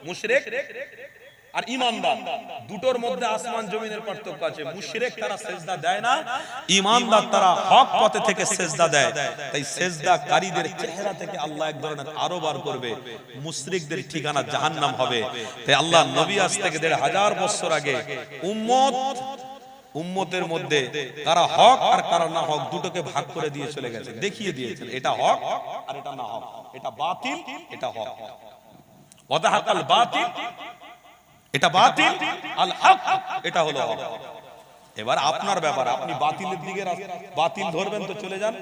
মুশরিক আর ঈমানদার দুটোর মধ্যে আসমান জমিনের পার্থক্য আছে। মুশরিক তারা সিজদা দেয় না, ঈমানদার তারা হক পথে থেকে সিজদা দেয়। তাই সিজদাকারীদের চেহারা থেকে আল্লাহ এক ধরনের আরো বার করবে, মুশরিকদের ঠিকানা জাহান্নাম হবে। তাই আল্লাহ নবী আজ থেকে 1500 বছর আগে উম্মতের মধ্যে কারা হক আর কারা না হক দুটোকে ভাগ করে দিয়ে চলে গেছে, দেখিয়ে দিয়েছেন এটা হক আর এটা না হক, এটা বাতিল এটা হক। ওয়াদাহাকাল বাতিল, এটা বাতিল, আল হক এটা হলো হক। এবার আপনার ব্যাপার, আপনি বাতিলের দিকে বাতিল ধরবেন তো চলে যান।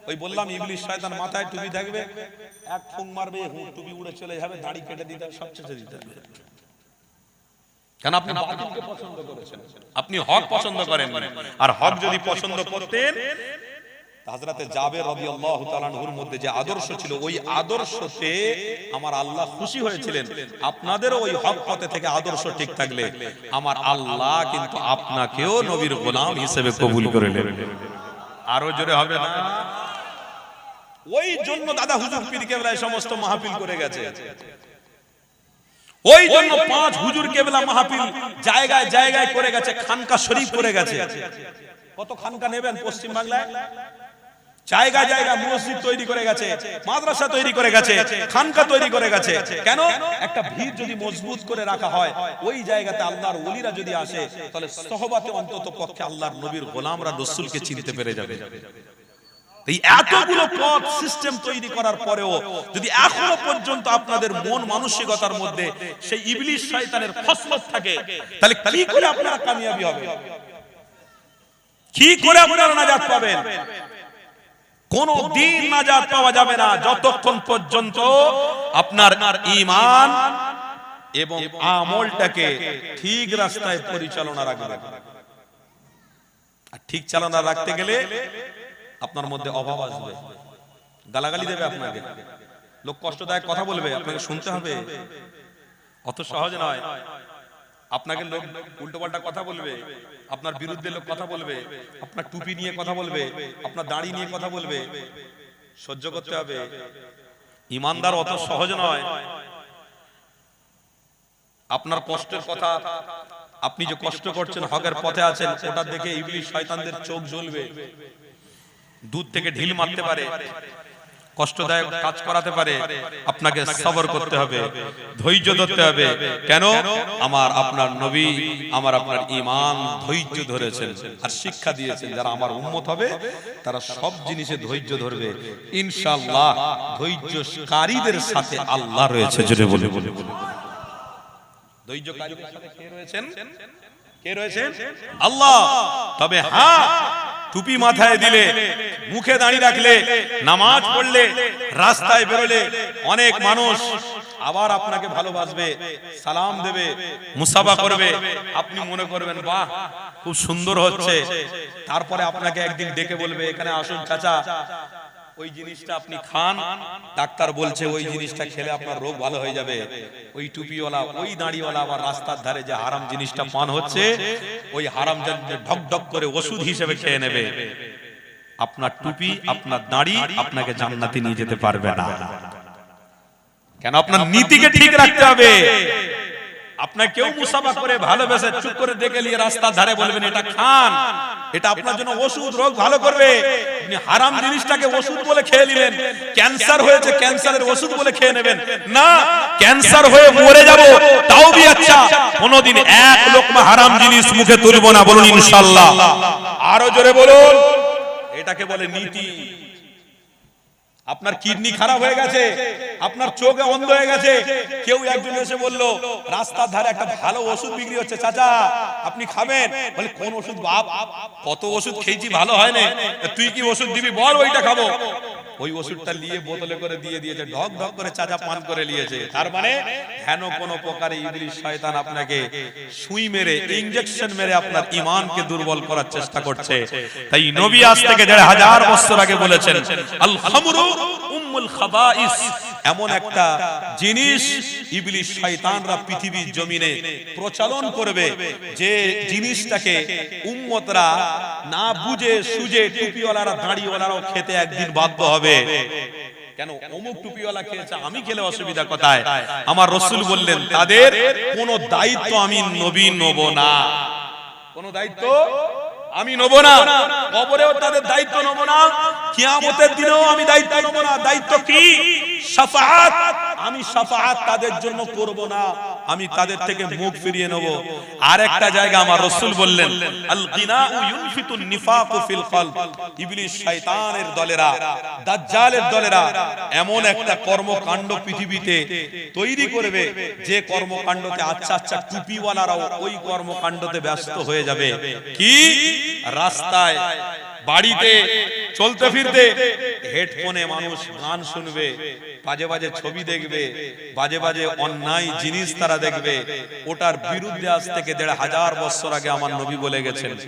ওই বললাম ইবলিস শয়তান মাথায় টুপি থাকবে, এক ফুং মারবে, টুপি উড়ে চলে যাবে, দাড়ি কেটে দিতে হবে, সব ছেড়ে দিতে হবে। কেন? আপনি বাতিলকে পছন্দ করেছেন, আপনি হক পছন্দ করেন। আর হক যদি পছন্দ করতেন, হযরতে জাবের রাদিয়াল্লাহু তাআলা আনহুর মধ্যে যে আদর্শ ছিল, ওই আদর্শতে আমার আল্লাহ খুশি হয়েছিলেন। আপনাদেরও ওই হক পথে থেকে আদর্শ ঠিক থাকলে আমার আল্লাহ কিন্তু আপনাকেও নবীর গোলাম হিসেবে কবুল করে নেবেন। আরো জোরে হবে না? ওই জন্য দাদা হুজুর পীর কেবলা সমস্ত মাহফিল করে গেছে। ওই জন্য 5 হুজুর কেবলা মাহফিল জায়গায় জায়গায় করে গেছে, খানকা শরীফ করে গেছে। কত খানকা নেবেন পশ্চিম বাংলায়? জায়গায় জায়গায় মসজিদ তৈরি করে গেছে, মাদ্রাসা তৈরি করে গেছে, খানকা তৈরি করে গেছে। কেন? একটা ভিড় যদি মজবুত করে রাখা হয়, ওই জায়গাতে আল্লাহর ওলিরা যদি আসে, তাহলে সহবতে অন্তত পক্ষে আল্লাহর নবীর গোলামরা রাসূলকে চিনতে পেরে যাবে। এই এতগুলো পথ সিস্টেম তৈরি করার পরেও যদি এখনো পর্যন্ত আপনাদের মন মানসিকতার মধ্যে সেই ইবলিস শয়তানের ফসলত থাকে, তাহলে কি করে আপনারা কামিয়াবি হবে? কি করে আপনারা নাজাত পাবেন? কোন দিন নাজাত পাওয়া যাবে না যতক্ষণ পর্যন্ত আপনার ঈমান এবং আমলটাকে ঠিক রাস্তায় পরিচালনা রাখবেন। আর ঠিক চালনা রাখতে গেলে আপনার মধ্যে অভাব আসবে, গালাগালি দেবে আপনাকে, লোক কষ্টদায়ক কথা বলবে, আপনাকে শুনতে হবে। অত সহজ নয়। আপনাকে লোক উল্টোপাল্টা কথা বলবে, আপনার বিরুদ্ধে লোক কথা বলবে, আপনার টুপি নিয়ে কথা বলবে, আপনার দাড়ি নিয়ে কথা বলবে, সহ্য করতে হবে। ঈমানদার অত সহজ নয়। আপনার কষ্টের কথা, আপনি যে কষ্ট করছেন, হকের পথে আছেন, ওটা দেখে ইবলিস শয়তানদের চোখ জ্বলবে, দূর থেকে ঢিল মারতে পারে, কষ্টদায়ক কাজ করাতে পারে। আপনাকে সবর করতে হবে, ধৈর্য ধরতে হবে। কেন? আমার আপনার নবী, আমার আপনার ঈমান ধৈর্য ধরেছেন আর শিক্ষা দিয়েছেন, যারা আমার উম্মত হবে তারা সব জিনিসে ধৈর্য ধরবে ইনশাআল্লাহ। ধৈর্যকারীদের সাথে আল্লাহ রয়েছে, জোরে বলে বলে। ধৈর্যকারীদের সাথে কে রয়েছেন? কে রয়েছেন? আল্লাহ। তবে হ্যাঁ, টুপি মাথায় দিলে, মুখে দাঁড়িয়ে রাখলে, নামাজ পড়লে, রাস্তায় বেরোলে অনেক মানুষ আবার আপনাকে ভালোবাসবে, সালাম দেবে, মুসাফা করবে। আপনি মনে করবেন বাহ খুব সুন্দর হচ্ছে। তারপরে আপনাকে একদিন ডেকে বলবে এখানে আসুন চাচা, ওই জিনিসটা আপনি খান, ডাক্তার বলছে ওই জিনিসটা খেলে আপনার রোগ ভালো হয়ে যাবে। ওই টুপিওয়ালা, ওই দাড়িওয়ালা আবার রাস্তার ধারে যে হারাম জিনিসটা পান হচ্ছে, ওই হারাম জানতে ঢক ঢক করে ওষুধ হিসেবে খেয়ে নেবে। আপনার টুপি, আপনার দাড়ি আপনাকে জান্নাতে নিয়ে যেতে পারবে না। কেন? আপনার নীতিকে ঠিক রাখতে হবে। আপনার কেউ মুসাফা করে ভালোবেসে চুপ করে দেখে নিয়ে রাস্তার ধারে বলবেন এটা খান, এটা আপনার জন্য ওষুধ, রোগ ভালো করবে। আপনি হারাম জিনিসটাকে ওষুধ বলে খেয়ে নিলেন। ক্যান্সার হয়েছে, ক্যান্সারের ওষুধ বলে খেয়ে নেবেন না। ক্যান্সার হয়ে মরে যাব তাও भी আচ্ছা, কোনদিন এক লোকমা হারাম জিনিস মুখে তুলব না। বলুন ইনশাআল্লাহ। আরো জোরে বলুন। এটাকে বলে নীতি। আপনার কিডনি খারাপ হয়ে গেছে, আপনার চোখে অন্ধ হয়ে গেছে, কেউ একজন এসে বললো রাস্তার ধারে একটা ভালো ওষুধ বিক্রি হচ্ছে, চাচা আপনি খাবেন। বলে কোন ওষুধ বাপ? কত ওষুধ খেয়েছি ভালো হয় না, তুই কি ওষুধ দিবি বল, ওইটা খাবো। ওই ওষুধটা নিয়ে বোতলে করে দিয়ে দিয়েছে, ঢক ঢক করে চাচা পান করে নিয়েছে। তার মানে হেন কোন প্রকারে ইবলিশ শয়তান আপনাকে সুই মেরে, ইনজেকশন মেরে আপনার ঈমানকে দুর্বল করার চেষ্টা করছে। তাই নবী আজ থেকে ১৫০০ বছর আগে বলেছেন আল খামরু উম্মুল খাবাইস, এমন একটা জিনিস ইবলিশ শয়তানরা পৃথিবীর জমিনে প্রচলন করবে যে জিনিসটাকে উম্মতরা না বুঝে সুঝে, টুপিওয়ালারা দাড়িওয়ালারাও খেতে একদিন বাধ্য হবে। কেন? অমুক টুপিওয়ালা খেয়েছে, আমি খেলে অসুবিধা কোথায়? আমার রাসূল বললেন তাদের কোন দায়িত্ব আমি নবী নেব না, কোন দায়িত্ব আমি নেব না। কবরেও তাদের দায়িত্ব নেব না, কিয়ামতের দিনেও আমি দায়িত্ব নেব না। দায়িত্ব কি? শাফাআত। আমি শাফাআত তাদের জন্য করব না, আমি তাদের থেকে মুখ ফিরিয়ে নেব। আর একটা জায়গা আমার রাসূল বললেন আল গিনাউ ইউনফিতুন নিফাকু ফিল কলব। ইবলিশ শয়তানের দলেরা, দাজ্জালের দলেরা এমন একটা কর্মকাণ্ড পৃথিবীতে তৈরি করবে যে কর্মকাণ্ডতে আচ্ছা আচ্ছা টুপিওয়ালারাও ওই কর্মকাণ্ডতে ব্যস্ত হয়ে যাবে। কি? রাস্তায়, বাড়িতে, চলতে ফিরতে হেডফোনে মানুষ গান শুনবে, বাজে বাজে ছবি দেখবে, বাজে বাজে অন্যায় জিনিস তারা দেখবে। ওটার বিরুদ্ধে আজ থেকে ১৫০০ বছর আগে আমার নবী বলে গেছেন